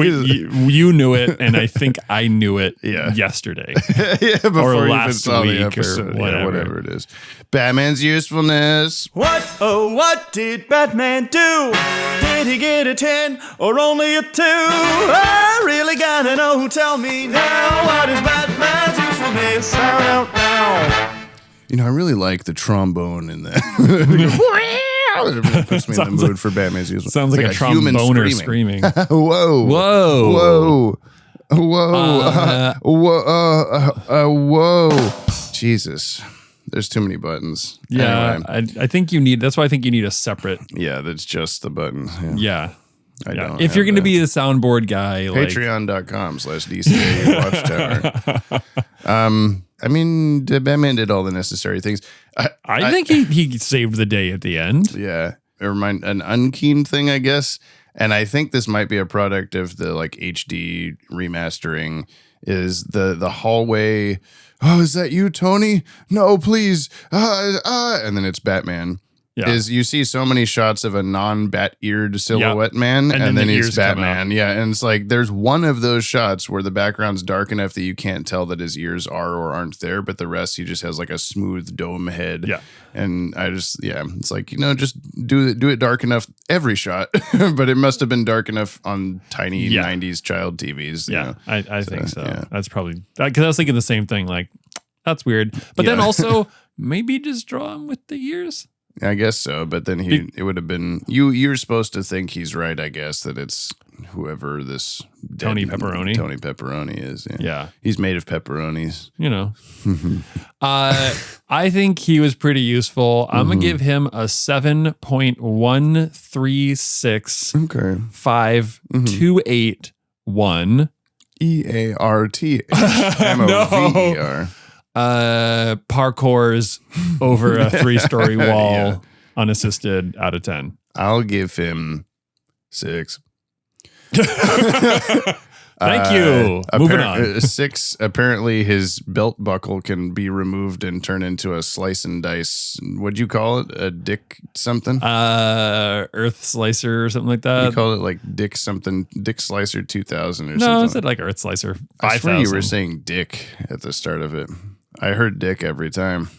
You knew it, and I think I knew it yesterday. Before or you last even saw week the episode. or whatever. Whatever it is. Batman's usefulness. What did Batman do? Did he get a 10 or only a 2? I really gotta know. Tell me now. What is Batman's usefulness? Now. I really like the trombone in that. It really puts me in the mood for Batman's useful. Sounds like a tromboner screaming. Whoa. Whoa. Whoa. Whoa. Jesus. There's too many buttons. Yeah, Anyway. I think that's why I think you need a separate. Yeah, that's just the buttons. Yeah. I don't if you're have going to that. be the soundboard guy, Patreon.com/DCAU Watchtower. I mean, Batman did all the necessary things. I think he saved the day at the end. Yeah. An unkeen thing, I guess. And I think this might be a product of the like HD remastering is the hallway. Oh, is that you, Tony? No, please. And then it's Batman. Yeah. Is you see so many shots of a non-bat-eared silhouette man, and then he's Batman. Yeah, and it's like there's one of those shots where the background's dark enough that you can't tell that his ears are or aren't there, but the rest he just has like a smooth dome head. Yeah. And I just, it's like, just do it dark enough every shot, but it must have been dark enough on tiny 90s child TVs. Yeah, I think so. Yeah. That's probably, because I was thinking the same thing, like, that's weird. But then also, maybe just draw him with the ears. I guess so, but then it would have been you're supposed to think he's right, I guess, that it's whoever this Tony Pepperoni is. Yeah. He's made of pepperonis. I think he was pretty useful. I'm gonna give him a 7.136 5281 EARTHMOVER. Parkours over a 3-story wall unassisted out of 10. I'll give him 6. Thank you. Moving on. 6. Apparently, his belt buckle can be removed and turn into a slice and dice. What'd you call it? A dick something? Earth Slicer or something like that. You called it like Dick something, Dick Slicer 2000 or something. No, is it like Earth Slicer 5000? I swear you were saying dick at the start of it. I heard dick every time.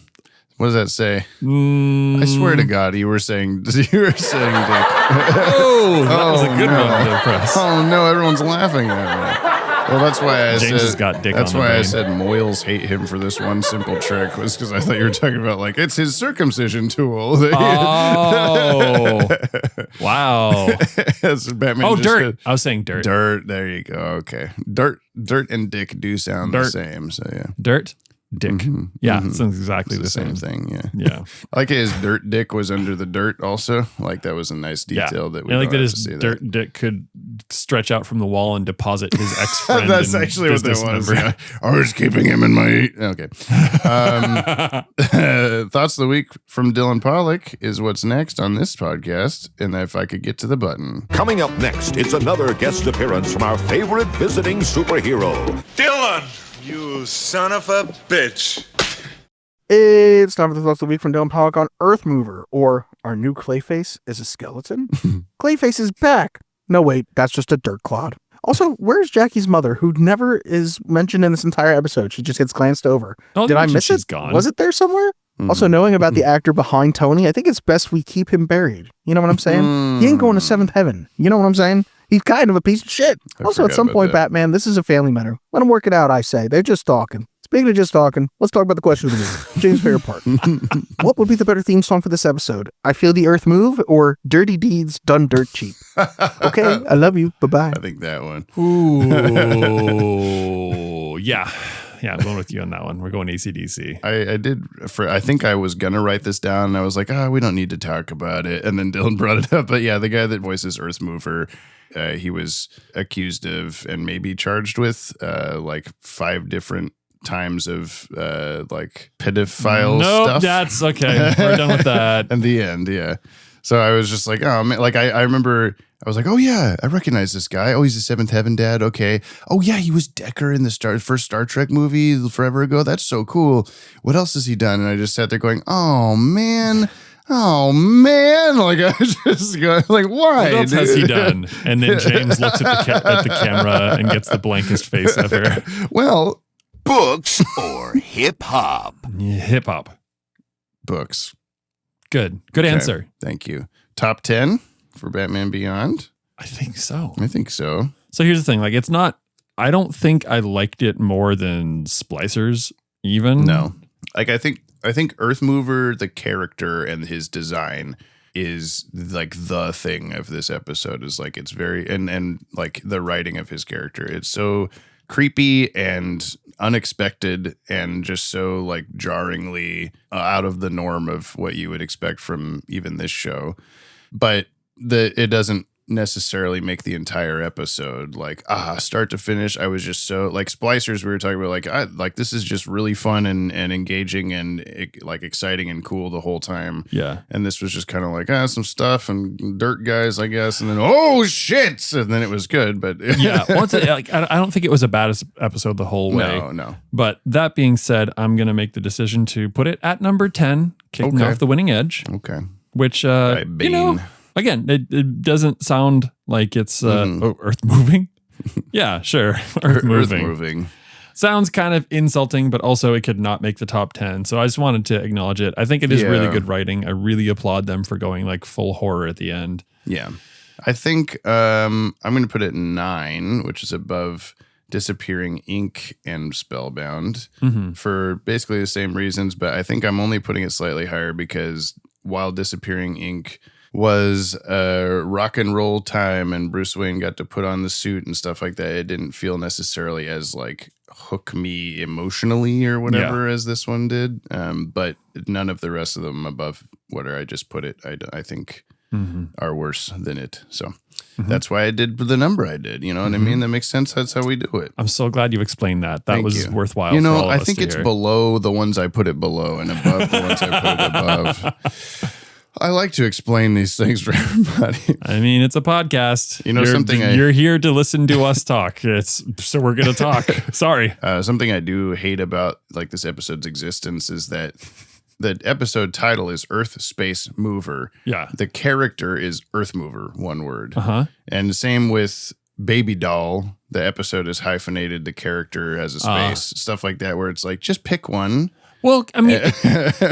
What does that say? I swear to God, you were saying dick. Oh, that was a good one to press. Oh no, everyone's laughing at me. Well, that's why I James has got dick That's on the why I brain. said Moyles hate him for this one simple trick, was because I thought you were talking about like it's his circumcision tool. Oh, wow. That's what Batman Oh, just dirt. said. I was saying dirt. Dirt. There you go. Okay. Dirt and dick do sound the same. So yeah. Dirt, dick. Yeah, it sounds exactly It's the same thing. Yeah. Yeah. I like his dirt dick was under the dirt also. Like that was a nice detail that we I like don't that have his to see dirt dick could stretch out from the wall and deposit his ex-friend. That's and actually what that business was. number. Yeah. I was keeping him in my... Okay. Thoughts of the week from Dylan Pollock is what's next on this podcast. And if I could get to the button. Coming up next, it's another guest appearance from our favorite visiting superhero. Dylan, you son of a bitch. It's time for the thoughts of the week from Dylan Pollock on Earth Mover, or our new Clayface is a skeleton. Clayface is back. No, wait, that's just a dirt clod. Also, where's Jackie's mother, who never is mentioned in this entire episode? She just gets glanced over. Did I miss it? Gone. Was it there somewhere? Also, knowing about the actor behind Tony, I think it's best we keep him buried. You know what I'm saying? He ain't going to seventh heaven. You know what I'm saying? He's kind of a piece of shit. Also, at some point, Batman, this is a family matter. Let him work it out, I say. They're just talking. Speaking of just talking, let's talk about the question of the week. James' favorite part. What would be the better theme song for this episode? I Feel the Earth Move or Dirty Deeds Done Dirt Cheap? Okay, I love you. Bye-bye. I think that one. Ooh, yeah. Yeah, I'm going with you on that one. We're going AC/DC. I think I was going to write this down, and I was like, we don't need to talk about it. And then Dylan brought it up. But yeah, the guy that voices Earth Mover, he was accused of and maybe charged with like 5 different times of like pedophile stuff. Nope, that's okay. We're done with that. In the end, yeah. So I was just like, oh man, like I remember I was like, oh yeah, I recognize this guy. Oh, he's the Seventh Heaven dad. Okay. Oh yeah, he was Decker in the first Star Trek movie forever ago. That's so cool. What else has he done? And I just sat there going, oh man. Like I was just going, like, why? What else has he done? And then James looks at the camera and gets the blankest face ever. Well, Books or hip hop? Hip hop. Books. Good answer. Thank you. Top 10 for Batman Beyond? I think so. So here's the thing. Like, it's not, I don't think I liked it more than Splicers even. No. Like, I think Earth Mover, the character and his design is like the thing of this episode is like, it's very, and like the writing of his character. It's so creepy and unexpected and just so like jarringly out of the norm of what you would expect from even this show. But it doesn't necessarily make the entire episode like start to finish. I was just so like Splicers. We were talking about like this is just really fun and engaging and like exciting and cool the whole time. Yeah. And this was just kind of like some stuff and dirt guys, I guess. And then oh shit, and then it was good. But yeah, I don't think it was a bad episode the whole way. No. But that being said, I'm gonna make the decision to put it at number 10, kicking off the winning edge. Okay. Which you know. Again, it doesn't sound like it's earth moving. Yeah, sure. Earth moving. Sounds kind of insulting, but also it could not make the top 10. So I just wanted to acknowledge it. I think it is really good writing. I really applaud them for going like full horror at the end. Yeah. I think I'm going to put it 9, which is above Disappearing Ink and Spellbound for basically the same reasons. But I think I'm only putting it slightly higher because while Disappearing Ink was a rock and roll time and Bruce Wayne got to put on the suit and stuff like that, it didn't feel necessarily as like hook me emotionally or whatever as this one did. But none of the rest of them above what I just put it, I think are worse than it. So that's why I did the number I did. You know what I mean? That makes sense. That's how we do it. I'm so glad you explained that. That Thank was you. worthwhile. You know, for all of I us think to it's hear. below the ones I put it below and above the ones I put it above. I like to explain these things for everybody. I mean, it's a podcast. You know, you're here to listen to us talk. So we're going to talk. Sorry. Something I do hate about like this episode's existence is that the episode title is Earth Space Mover. Yeah. The character is Earth Mover, one word. And the same with Baby Doll. The episode is hyphenated. The character has a space. Stuff like that, where it's like, just pick one. Well, I mean,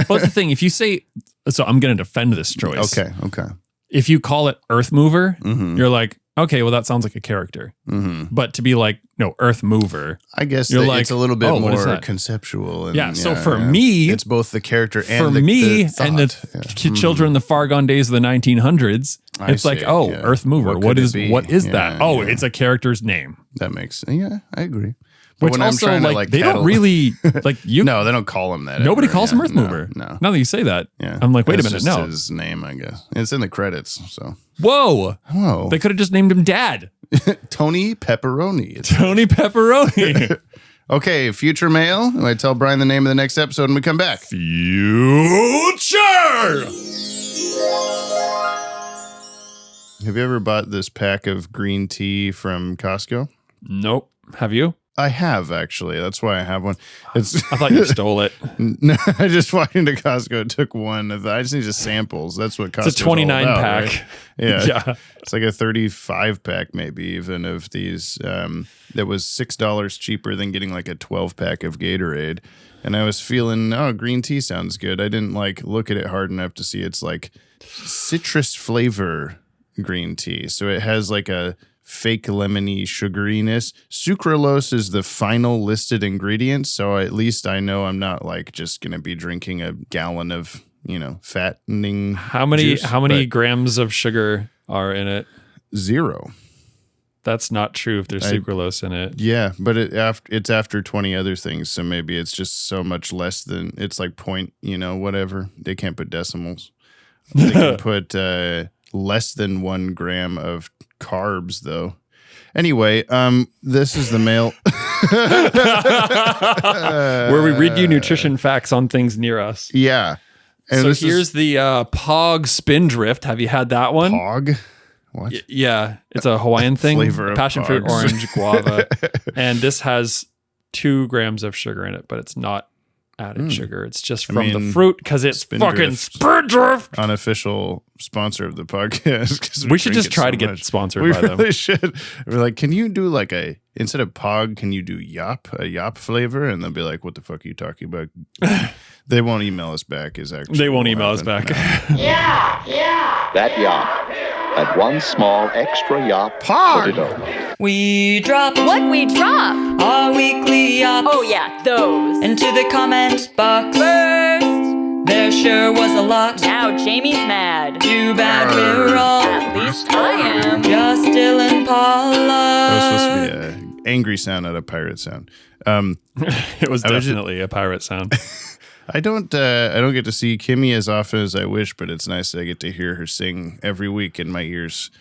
what's the thing? If you say, so I'm going to defend this choice. Okay. If you call it Earth Mover, you're like, okay, well, that sounds like a character. But to be like, no, Earth Mover. I guess you're like, it's a little bit more conceptual. And, so for me, it's both the character and for the me thought. and the children in the far gone days of the 1900s, it's like, Earth Mover. What is that? Oh, it's a character's name. That makes I agree. But Which when also, I'm trying like, to, they don't really, like, you. No, they don't call him that. Nobody ever. calls him Earth Mover. No. Now that you say that, Yeah. I'm like, wait a That's minute, just no. his name, I guess. It's in the credits, so. Whoa. Whoa. They could have just named him Dad. Tony Pepperoni. Tony Pepperoni. Okay, future mail. And I tell Brian the name of the next episode and we come back. Future. Have you ever bought this pack of green tea from Costco? Nope. Have you? I have, actually. That's why I have one. I thought you stole it. No, I just walked into Costco, took one. I just need samples. That's what Costco's It's a 29 all about, pack. right? Yeah. It's like a 35 pack, maybe even of these. That was $6 cheaper than getting like a 12 pack of Gatorade. And I was feeling, green tea sounds good. I didn't like look at it hard enough to see it's like citrus flavor green tea. So it has like a fake lemony sugariness. Sucralose is the final listed ingredient, so at least I know I'm not like just gonna be drinking a gallon of fattening. How many grams of sugar are in it? 0. That's not true if there's sucralose in it. Yeah, but it's after 20 other things, so maybe it's just so much less than it's like point whatever. They can't put decimals. They can put less than 1 gram of carbs, though. Anyway, this is the mail where we read you nutrition facts on things near us. Yeah. And so here's the Pog Spindrift. Have you had that one? Pog? What? Yeah, it's a Hawaiian thing. Flavor of passion fruit, Pogs. orange, guava, and this has 2 grams of sugar in it, but it's not added sugar. It's just from the fruit because it's fucking Spindrift. Unofficial sponsor of the podcast. We should just try to get sponsored by them. We really should. We're like, can you do like instead of Pog, can you do a Yop flavor? And they'll be like, what the fuck are you talking about? They won't email us back. They won't email us back. No. That Yop. That one small extra Yop. Pog. We drop What we drop? our weekly Yops Oh yeah, those. into the comment box. First, There sure was a lot. now Jamie's mad. Too bad we're all At least I am. just Dylan Paula. That was supposed to be an angry sound, not a pirate sound. It was definitely a pirate sound. I don't get to see Kimmy as often as I wish, but it's nice that I get to hear her sing every week in my ears.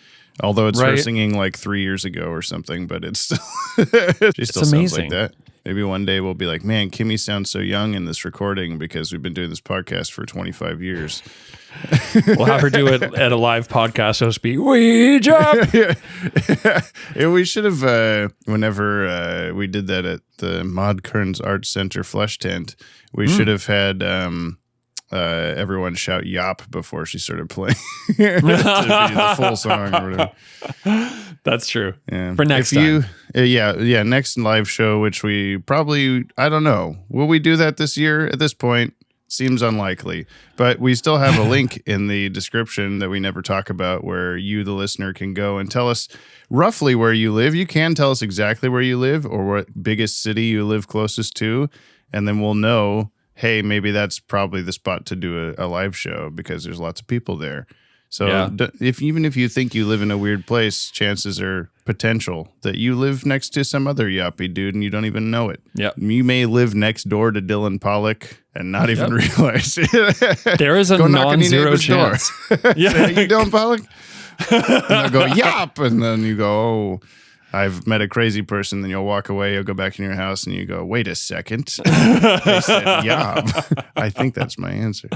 Although it's her Right. singing like 3 years ago or something, but it's still, she still It's sounds amazing. like that. Maybe one day we'll be like, man, Kimmy sounds so young in this recording because we've been doing this podcast for 25 years. We'll have her do it at a live podcast. So to speak. We jump. Yeah, we should have, whenever we did that at the Mod Kearns Arts Center Flush Tent, we should have had everyone shout "Yop" before she started playing to be the full song or whatever. That's true. Yeah. For next If you, time. next live show, which we probably, I don't know, will we do that this year? At this point, seems unlikely, but we still have a link in the description that we never talk about where you, the listener, can go and tell us roughly where you live. You can tell us exactly where you live or what biggest city you live closest to, and then we'll know, hey, maybe that's probably the spot to do a live show because there's lots of people there. So Yeah. even if you think you live in a weird place, chances are potential that you live next to some other Yoppie dude and you don't even know it. Yep. You may live next door to Dylan Pollock and not even realize it. There is a Go knock on your non-zero neighbor's door. chance. Say, "How you doing, Pollock?" And they'll go, "Yop," and then you go, "Oh, I've met a crazy person." Then you'll walk away. You'll go back in your house and you go, "Wait a second." They said "Yop." I think that's my answer.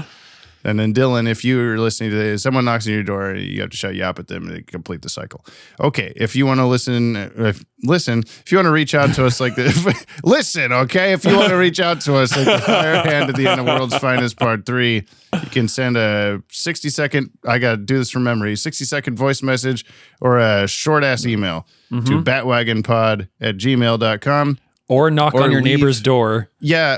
And then Dylan, if you're listening to this, someone knocks on your door, you have to shout "Yop" at them to complete the cycle. Okay, if you want to listen, if you want to reach out to us like this, listen, okay? If you want to reach out to us like the Fire Hand at the End of World's Finest Part 3, you can send a 60-second, I got to do this from memory, 60-second voice message or a short-ass email to batwagonpod@gmail.com. Or knock on your leave- neighbor's door. Yeah,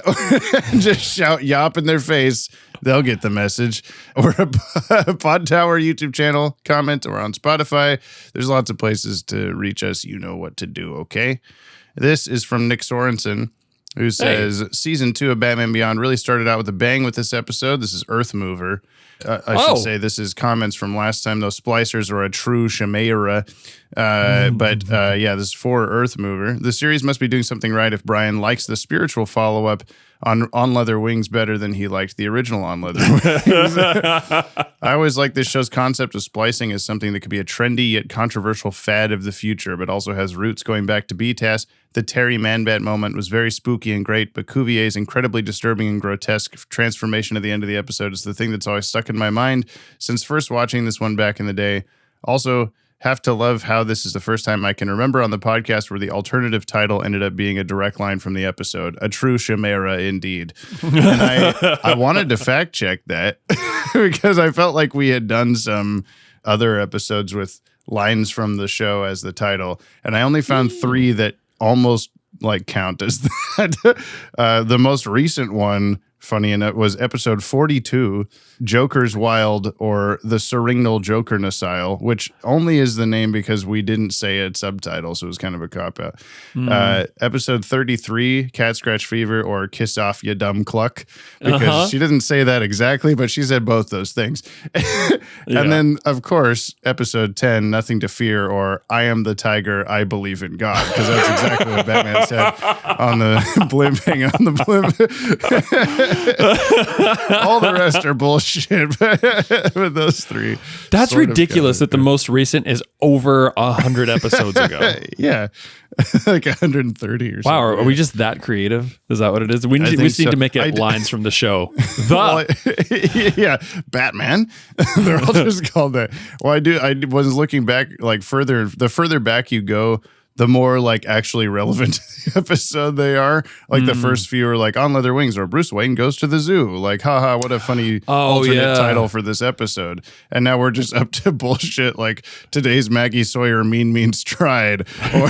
just shout "Yop" in their face. They'll get the message. Or a Pod Tower YouTube channel, comment, or on Spotify. There's lots of places to reach us. You know what to do, okay? This is from Nick Sorensen, who says, Season 2 of Batman Beyond really started out with a bang with this episode. This is Earth Mover. I should say this is comments from last time. Those splicers are a true chimera. But this is for Earth Mover. The series must be doing something right if Brian likes the spiritual follow-up on Leather Wings better than he liked the original On Leather Wings. I always like this show's concept of splicing as something that could be a trendy yet controversial fad of the future, but also has roots going back to BTAS. The Terry Man-Bat moment was very spooky and great, but Cuvier's incredibly disturbing and grotesque transformation at the end of the episode is the thing that's always stuck in my mind since first watching this one back in the day. Also, have to love how this is the first time I can remember on the podcast where the alternative title ended up being a direct line from the episode. A true chimera indeed. And I wanted to fact check that because I felt like we had done some other episodes with lines from the show as the title. And I only found 3 that almost like count as that. The most recent one, funny enough, was episode 42, Joker's Wild, or The Seringal Joker Nacile, which only is the name because we didn't say it subtitle, so it was kind of a cop-out. Episode 33, Cat Scratch Fever, or Kiss Off Ya Dumb Cluck, because she didn't say that exactly, but she said both those things. And then, of course, episode 10, Nothing to Fear, or I Am the Tiger, I Believe in God, because that's exactly what Batman said on the blimp, hang on the blimp. All the rest are bullshit with those 3. That's ridiculous that the most recent is over 100 episodes ago. Yeah. Like 130 or something. Wow, are we just that creative? Is that what it is? We think just need so. to make it lines from the show. Yeah, Batman. They're all just called that. Well, I was looking back, like the further back you go, the more like actually relevant to the episode they are. Like the first few are like On Leather Wings or Bruce Wayne Goes to the Zoo. Like, haha, what a funny alternate title for this episode. And now we're just up to bullshit like Today's Maggie Sawyer Mean Stride or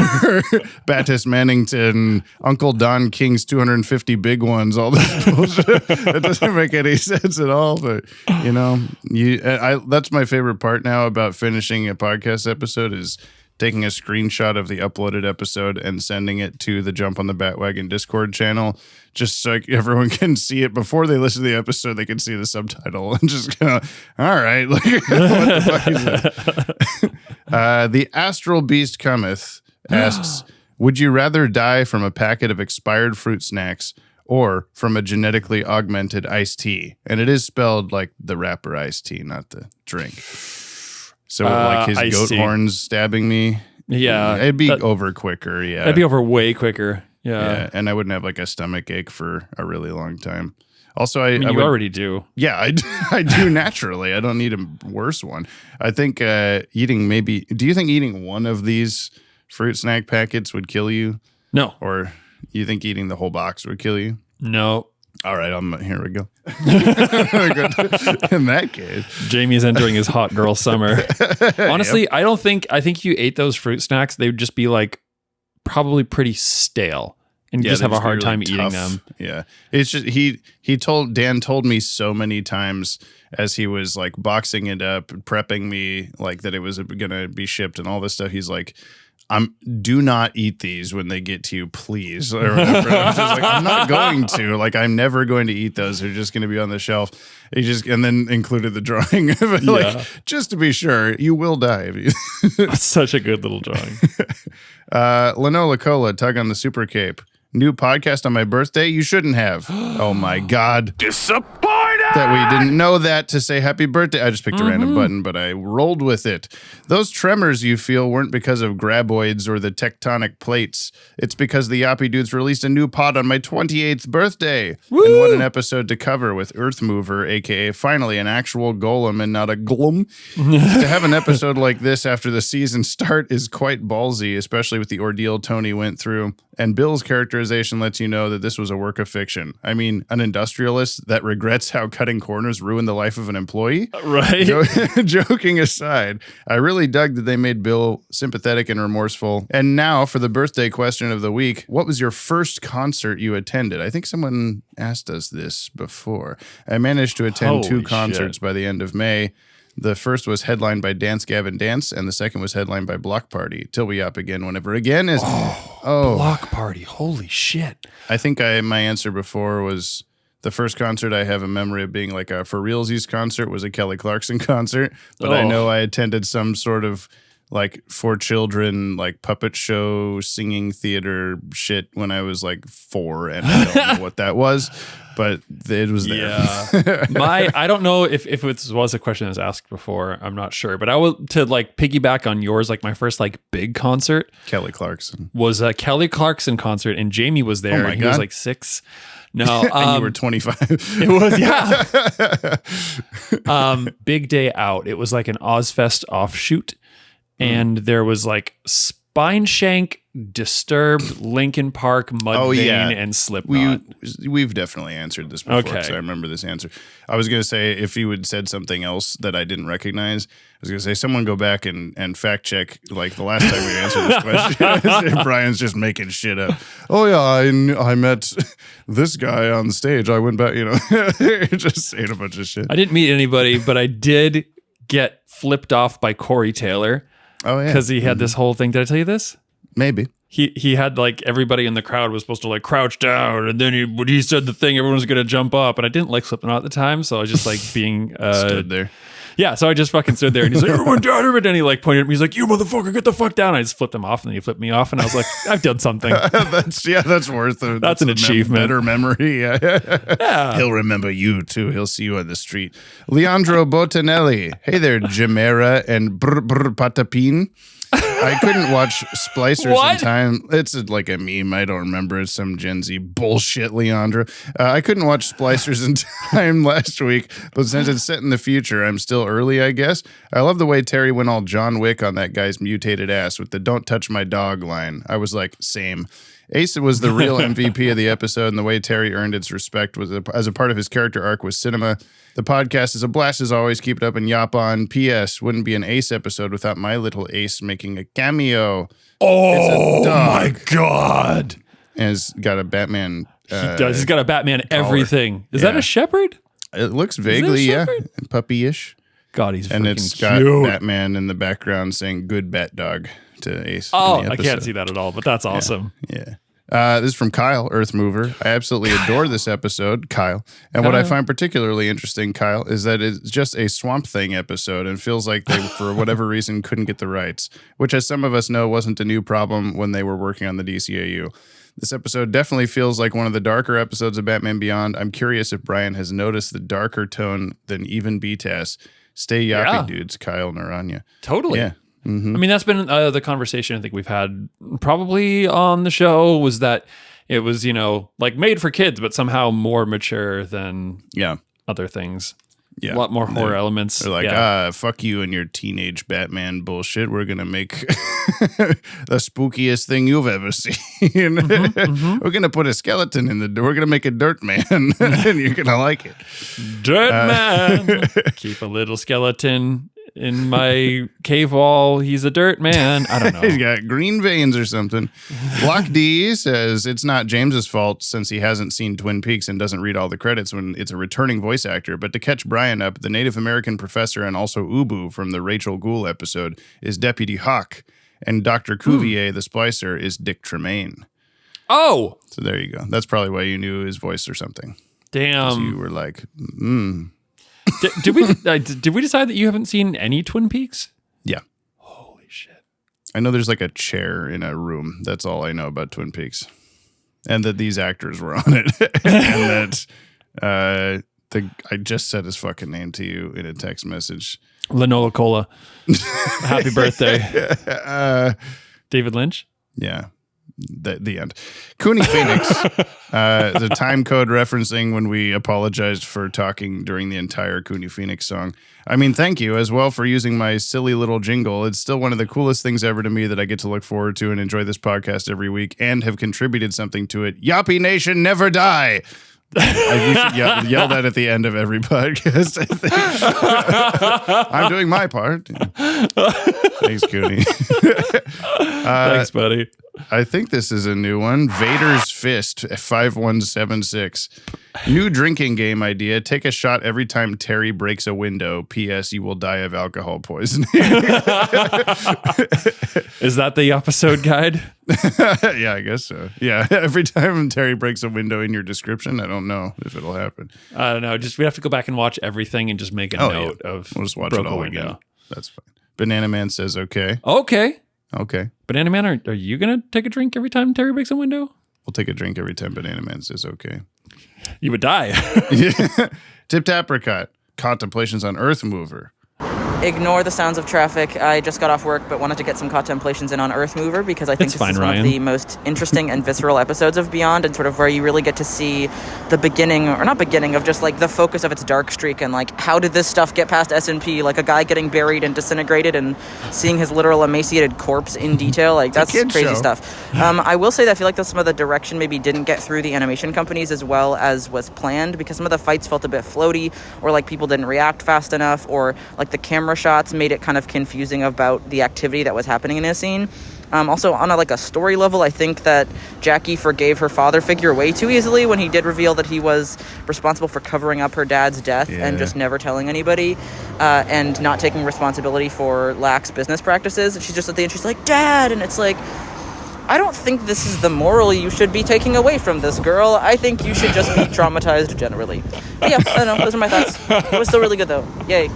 Battis Mannington, Uncle Don King's 250 Big Ones, all this bullshit. It doesn't make any sense at all, but you know, that's my favorite part now about finishing a podcast episode is taking a screenshot of the uploaded episode and sending it to the Jump on the Bat-Wagon Discord channel, just so everyone can see it before they listen to the episode. They can see the subtitle and just go, all right, like, what the fuck is this? The Astral Beast Cometh asks, would you rather die from a packet of expired fruit snacks or from a genetically augmented iced tea? And it is spelled like the rapper iced tea, not the drink. So like his I goat see. horns stabbing me. Yeah. It'd be over quicker. Yeah. That'd be over way quicker. Yeah. And I wouldn't have like a stomach ache for a really long time. Also, I mean, you already do. Yeah, I do naturally. I don't need a worse one. I think do you think eating one of these fruit snack packets would kill you? No. Or you think eating the whole box would kill you? No. All right, here we go. In that case, Jamie's entering his hot girl summer. Honestly, yep. I think if you ate those fruit snacks, they would just be like probably pretty stale. And just have a hard time eating them. Yeah. It's just Dan told me so many times as he was like boxing it up, prepping me like that it was gonna be shipped and all this stuff. He's like, do not eat these when they get to you, please. Or whatever. I'm just like, I'm not going to. Like, I'm never going to eat those. They're just gonna be on the shelf. And then included the drawing of it. Like, just to be sure, you will die. That's such a good little drawing. Lanola Cola, tug on the super cape. New podcast on my birthday? You shouldn't have. Oh my God. Disappointed! That we didn't know that to say happy birthday. I just picked a random button, but I rolled with it. Those tremors you feel weren't because of graboids or the tectonic plates. It's because the Yoppie Dudes released a new pod on my 28th birthday. Woo! And what an episode to cover with Earth Mover, aka finally an actual golem and not a glum. To have an episode like this after the season start is quite ballsy, especially with the ordeal Tony went through. And Bill's characterization lets you know that this was a work of fiction. I mean, an industrialist that regrets how cutting corners ruined the life of an employee? Right. Joking aside, I really dug that they made Bill sympathetic and remorseful. And now for the birthday question of the week, what was your first concert you attended? I think someone asked us this before. I managed to attend two concerts by the end of May. The first was headlined by Dance Gavin Dance, and the second was headlined by Block Party. Till we up again, whenever again is. Block Party! Holy shit! I think my answer before was the first concert I have a memory of being like a for realsies concert was a Kelly Clarkson concert, but I know I attended some sort of like for children like puppet show singing theater shit when I was like 4, and I don't know what that was. But it was there. Yeah. I don't know if it was a question that was asked before. I'm not sure. But I will to like piggyback on yours, like my first like big concert. Kelly Clarkson. Was a Kelly Clarkson concert, and Jamie was there. Oh my and he God. was like 6. No. And you were 25. It was, yeah. Big Day Out. It was like an Ozfest offshoot. And there was like Spineshank, Disturbed, Linkin Park, Mudvayne, and Slipknot. We've definitely answered this before. Okay. So I remember this answer. I was going to say, if you had said something else that I didn't recognize, I was going to say, someone go back and fact check, like the last time we answered this question. Brian's just making shit up. Oh yeah, I met this guy on stage. I went back, just saying a bunch of shit. I didn't meet anybody, but I did get flipped off by Corey Taylor. Oh yeah. Because he had this whole thing. Did I tell you this? Maybe. He had like everybody in the crowd was supposed to like crouch down, and then when he said the thing, everyone was gonna jump up, and I didn't like Slipknot at the time, so I was just like being stood there. Yeah, so I just fucking stood there, and he's like, everyone down, and then he like pointed at me, he's like, you motherfucker, get the fuck down. I just flipped him off, and then he flipped me off, and I was like, I've done something. That's worth it. That's an achievement. Better memory. Yeah. He'll remember you too. He'll see you on the street. Leandro Botanelli. Hey there, Jimera and Patapin. I couldn't watch Splicers in time. It's like a meme. I don't remember. It's some Gen Z bullshit, Leandro. I couldn't watch Splicers in time last week, but since it's set in the future, I'm still early, I guess. I love the way Terry went all John Wick on that guy's mutated ass with the "Don't touch my dog" line. I was like, same. Ace was the real MVP of the episode, and the way Terry earned its respect was as a part of his character arc was cinema. The podcast is a blast as always. Keep it up and yop on. P.S. Wouldn't be an Ace episode without my little Ace making a cameo. Oh, it's a dog. my God. And it's got a Batman. He does. He's got a Batman collar. everything. Is that a shepherd? It looks vaguely, puppy-ish. God, he's and freaking it's got cute. Batman in the background saying "Good Bat Dog" to Ace. Oh, I can't see that at all, but that's awesome. Yeah. This is from Kyle, Earth Mover. I absolutely adore this episode, Kyle. And what I find particularly interesting, Kyle, is that it's just a Swamp Thing episode and feels like they, for whatever reason, couldn't get the rights, which, as some of us know, wasn't a new problem when they were working on the DCAU. This episode definitely feels like one of the darker episodes of Batman Beyond. I'm curious if Brian has noticed the darker tone than even BTAS. Stay yappy, dudes. Kyle Naranya. Totally. Yeah. Mm-hmm. I mean, that's been the conversation I think we've had probably on the show, was that it was, like made for kids, but somehow more mature than other things. Yeah. A lot more horror elements. They're like, fuck you and your teenage Batman bullshit. We're going to make the spookiest thing you've ever seen. We're going to put a skeleton in the door. We're going to make a dirt man, and you're going to like it. Dirt man. Keep a little skeleton in my cave wall. He's a dirt man. I don't know. He's got green veins or something. Block D says it's not James's fault since he hasn't seen Twin Peaks and doesn't read all the credits when it's a returning voice actor. But to catch Brian up, the Native American professor and also Ubu from the Rachel Gould episode is Deputy Hawk, and Dr. Cuvier, the splicer, is Dick Tremaine. Oh! So there you go. That's probably why you knew his voice or something. Damn. You were like, Did we decide that you haven't seen any Twin Peaks? Yeah. Holy shit. I know there's like a chair in a room. That's all I know about Twin Peaks. And that these actors were on it. And that I just said his fucking name to you in a text message. Lanola Cola. Happy birthday. David Lynch? Yeah. The end. Cooney Phoenix, the time code referencing when we apologized for talking during the entire Cooney Phoenix song. I mean, thank you as well for using my silly little jingle. It's still one of the coolest things ever to me that I get to look forward to and enjoy this podcast every week and have contributed something to it. Yoppie Nation, never die. You should yell that at the end of every podcast, I think. I'm doing my part. Thanks, Cooney. Thanks, buddy. I think this is a new one. Vader's Fist, 5176. New drinking game idea. Take a shot every time Terry breaks a window. P.S. You will die of alcohol poisoning. Is that the episode guide? Yeah, I guess so. Yeah, every time Terry breaks a window in your description, I don't know if it'll happen. I don't know. Just we have to go back and watch everything and just make a note of we'll just watch broke it all a window. again. That's fine. Banana Man says okay. Okay. Banana Man, are you going to take a drink every time Terry breaks a window? We'll take a drink every time Banana Man says okay. You would die. Tipped Apricot. Contemplations on Earth Mover. Ignore the sounds of traffic. I just got off work, but wanted to get some contemplations in on Earth Mover because I think this is one of the most interesting and visceral episodes of Beyond, and sort of where you really get to see the beginning, or not beginning, of just like the focus of its dark streak and like how did this stuff get past S&P, like a guy getting buried and disintegrated and seeing his literal emaciated corpse in detail. Like that's crazy stuff. I will say that I feel like some of the direction maybe didn't get through the animation companies as well as was planned, because some of the fights felt a bit floaty, or like people didn't react fast enough, or like the camera shots made it kind of confusing about the activity that was happening in a scene. Also, on a story level, I think that Jackie forgave her father figure way too easily when he did reveal that he was responsible for covering up her dad's death and just never telling anybody, and not taking responsibility for lax business practices. And she's just at the end, she's like, "Dad," and it's like, I don't think this is the moral you should be taking away from this girl. I think you should just be traumatized generally. But yeah, I don't know. Those are my thoughts. It was still really good, though. Yay.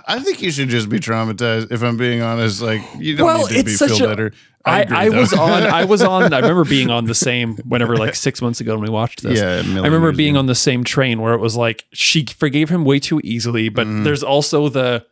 I think you should just be traumatized, if I'm being honest. Like, you don't need to feel better. I was on, I remember being on the same, whenever like 6 months ago when we watched this. Yeah, I remember being on the same train where it was like, she forgave him way too easily, but there's also the,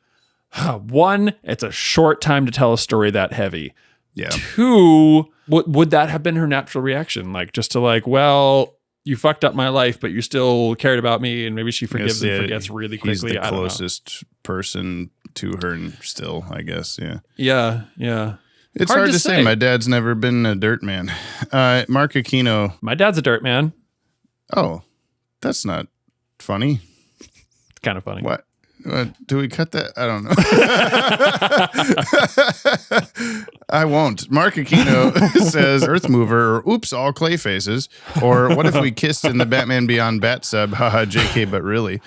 one, it's a short time to tell a story that heavy. Yeah. Two, would that have been her natural reaction? Like, just to like, well, you fucked up my life, but you still cared about me, and maybe she forgives and forgets really quickly. He's the closest person to her, and still, I guess, Yeah. It's hard to say. My dad's never been a dirt man. Mark Aquino. My dad's a dirt man. Oh, that's not funny. It's kind of funny. What? Do we cut that? I don't know. I won't. Mark Aquino says Earth Mover, or oops, all clay faces, or what if we kissed in the Batman Beyond Bat sub? Haha, JK, but really.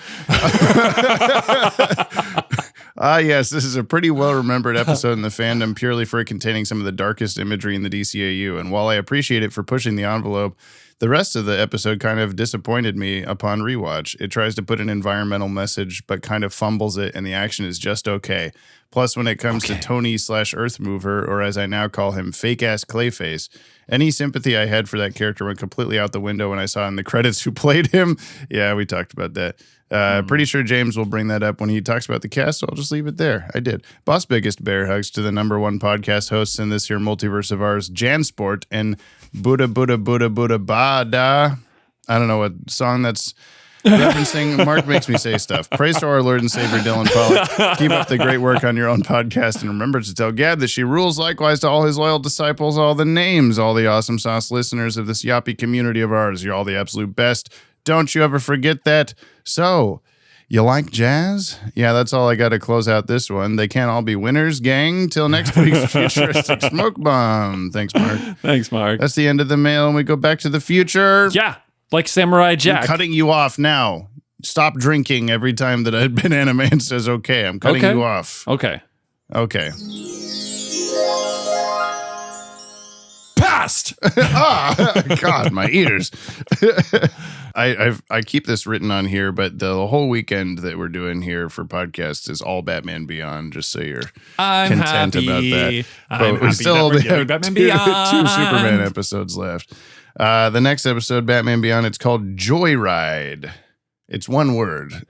Yes, this is a pretty well-remembered episode in the fandom purely for it containing some of the darkest imagery in the DCAU, and while I appreciate it for pushing the envelope, the rest of the episode kind of disappointed me upon rewatch. It tries to put an environmental message, but kind of fumbles it, and the action is just okay. Plus, when it comes to Tony/Earth Mover, or as I now call him, fake-ass Clayface, any sympathy I had for that character went completely out the window when I saw in the credits who played him. Yeah, we talked about that. Pretty sure James will bring that up when he talks about the cast, so I'll just leave it there. I did. Boss biggest bear hugs to the #1 podcast hosts in this here multiverse of ours, Jansport and Buddha Bada. I don't know what song that's referencing. Mark makes me say stuff. Praise to our Lord and Savior Dylan Pollock. Keep up the great work on your own podcast, and remember to tell Gab that she rules. Likewise to all his loyal disciples, all the names, all the awesome sauce listeners of this Yoppie community of ours. You're all the absolute best. Don't you ever forget that. So, you like jazz? Yeah, that's all I got to close out this one. They can't all be winners, gang. Till next week's futuristic smoke bomb. Thanks, Mark. Thanks, Mark. That's the end of the mail, and we go back to the future. Yeah, like Samurai Jack. I'm cutting you off now. Stop drinking every time that a banana man says okay. I'm cutting you off. Okay. Past! God, my ears. I keep this written on here, but the whole weekend that we're doing here for podcasts is all Batman Beyond, just so you're content about that. But we still have Batman two Beyond. Superman episodes left. The next episode, Batman Beyond, it's called Joyride. It's one word,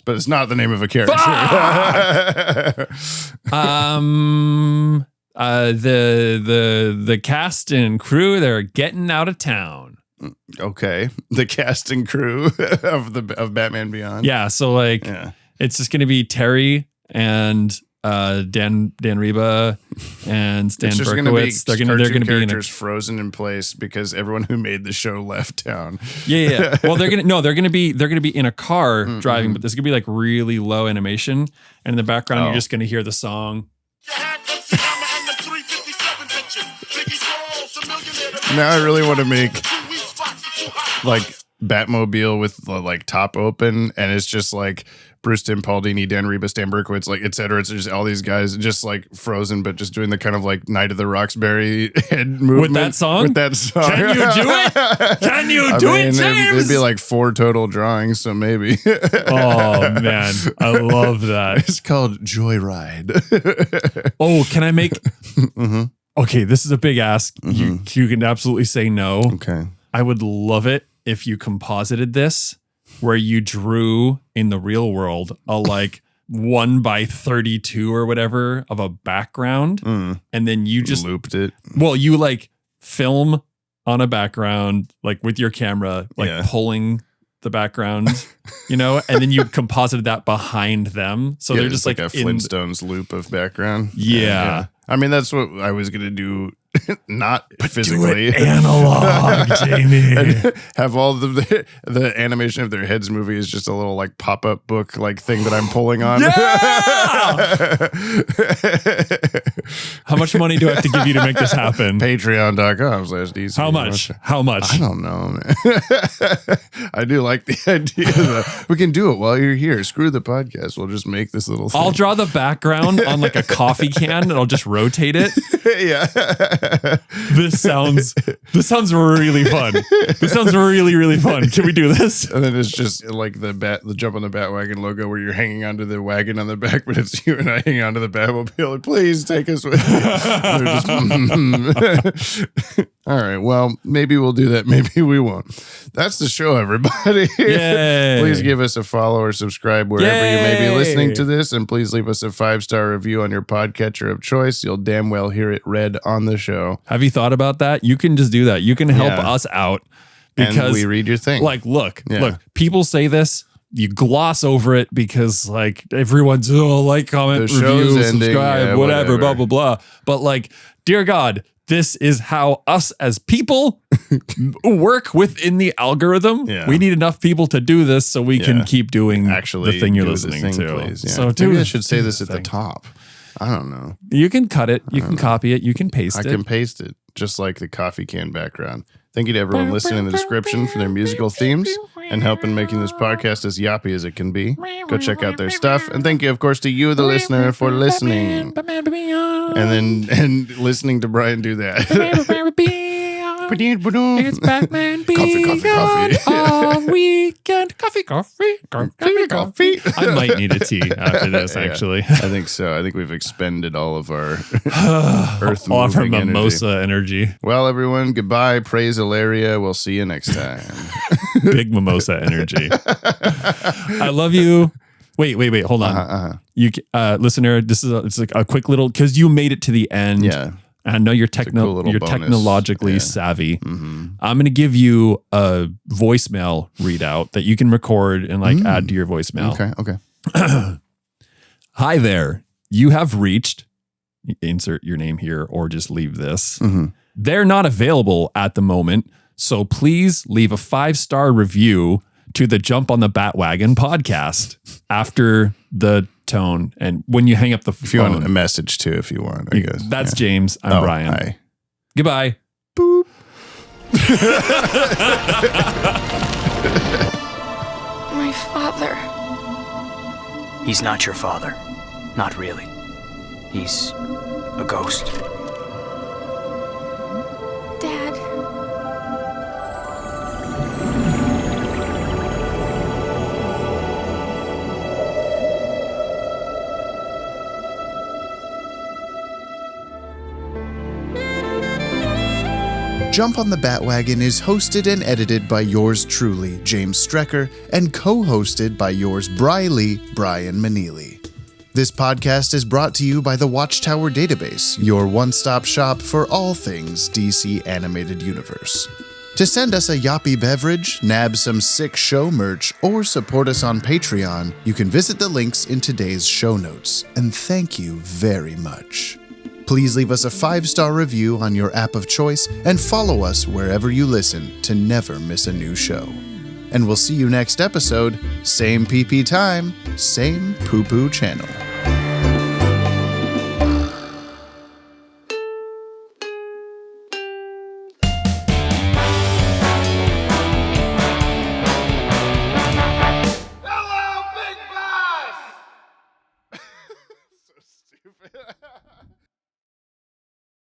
but it's not the name of a character. The cast and crew, they're getting out of town. Okay, the cast and crew of Batman Beyond. Yeah, so it's just gonna be Terry and Dan Reba and Stan it's just Berkowitz. They're gonna be characters frozen in place because everyone who made the show left town. Yeah. Well, they're gonna be in a car driving, but there's gonna be like really low animation, and in the background you're just gonna hear the song. Now I really want to make like Batmobile with like top open, and it's just like Bruce Timpaldini, Dan Reba, Stan Berkowitz, like etc. It's just all these guys just like frozen, but just doing the kind of like Night of the Roxbury head movement With that song. Can you do it? Can you do it, James? It'd be like 4 total drawings, so maybe. Oh man, I love that. It's called Joyride. Oh, can I make? Okay, this is a big ask. You can absolutely say no. Okay. I would love it if you composited this where you drew in the real world a like 1x32 or whatever of a background, and then you just looped it. Well, you like film on a background like with your camera, like pulling the background, and then you composited that behind them, so they're just like a Flintstones loop of background. Yeah. I mean, that's what I was gonna do. Not physically. Do it analog, Jamie. And have all the animation of their heads movie is just a little like pop-up book like thing that I'm pulling on. Yeah! How much money do I have to give you to make this happen? Patreon.com/DC. How much? I don't know, man. I do like the idea that we can do it while you're here. Screw the podcast. We'll just make this little thing. I'll draw the background on like a coffee can and I'll just rotate it. Yeah. This sounds really fun. This sounds really, really fun. Can we do this? And then it's just like the jump on the Bat-Wagon logo where you're hanging onto the wagon on the back, but it's you and I hanging onto the Batmobile. Like, please take us with you. All right. Well, maybe we'll do that. Maybe we won't. That's the show, everybody. Yay. Please give us a follow or subscribe wherever you may be listening to this. And please leave us a 5-star review on your podcatcher of choice. You'll damn well hear it read on the show. Have you thought about that? You can just do that. You can help us out because and we read your thing. Like, look, people say this. You gloss over it because like everyone's like, comment, review, subscribe, whatever, blah, blah, blah. But like, dear God, this is how us as people work within the algorithm. Yeah. We need enough people to do this so we can keep doing the thing you're listening to. Please, yeah. So maybe I should say this at the top. I don't know. You can cut it. You can copy it. You can paste it. I can paste it, just like the coffee can background. Thank you to everyone listening in the description for their musical themes and helping making this podcast as yappy as it can be. Go check out their stuff. And thank you, of course, to you, the listener, for listening. And listening to Brian do that. It's Batman Beyond all weekend. Coffee. I might need a tea after this, actually. I think so. I think we've expended all of our earth all of our moving mimosa energy. Well, everyone, goodbye. Praise Ilaria. We'll see you next time. Big mimosa energy. I love you. Wait. Hold on. You, listener, this is it's like a quick little, because you made it to the end. Yeah. And I know you're cool you're bonus. technologically savvy. I'm going to give you a voicemail readout that you can record and like add to your voicemail. Okay. Hi there. You have reached, insert your name here or just leave this. They're not available at the moment. So please leave a 5-star review to the Jump on the Bat-Wagon podcast after the tone. And when you hang up the phone. If you want a message too, if you want, I guess. That's James. I'm Brian. Hi. Goodbye. Boop. My father. He's not your father. Not really. He's a ghost. Dad. Jump on the Bat-Wagon is hosted and edited by yours truly, James Strecker, and co-hosted by yours Briley, Brian Maneely. This podcast is brought to you by the Watchtower Database, your one-stop shop for all things DC Animated Universe. To send us a Yoppie beverage, nab some sick show merch, or support us on Patreon, you can visit the links in today's show notes. And thank you very much. Please leave us a 5-star review on your app of choice and follow us wherever you listen to never miss a new show. And we'll see you next episode, same PP time, same poo-poo channel.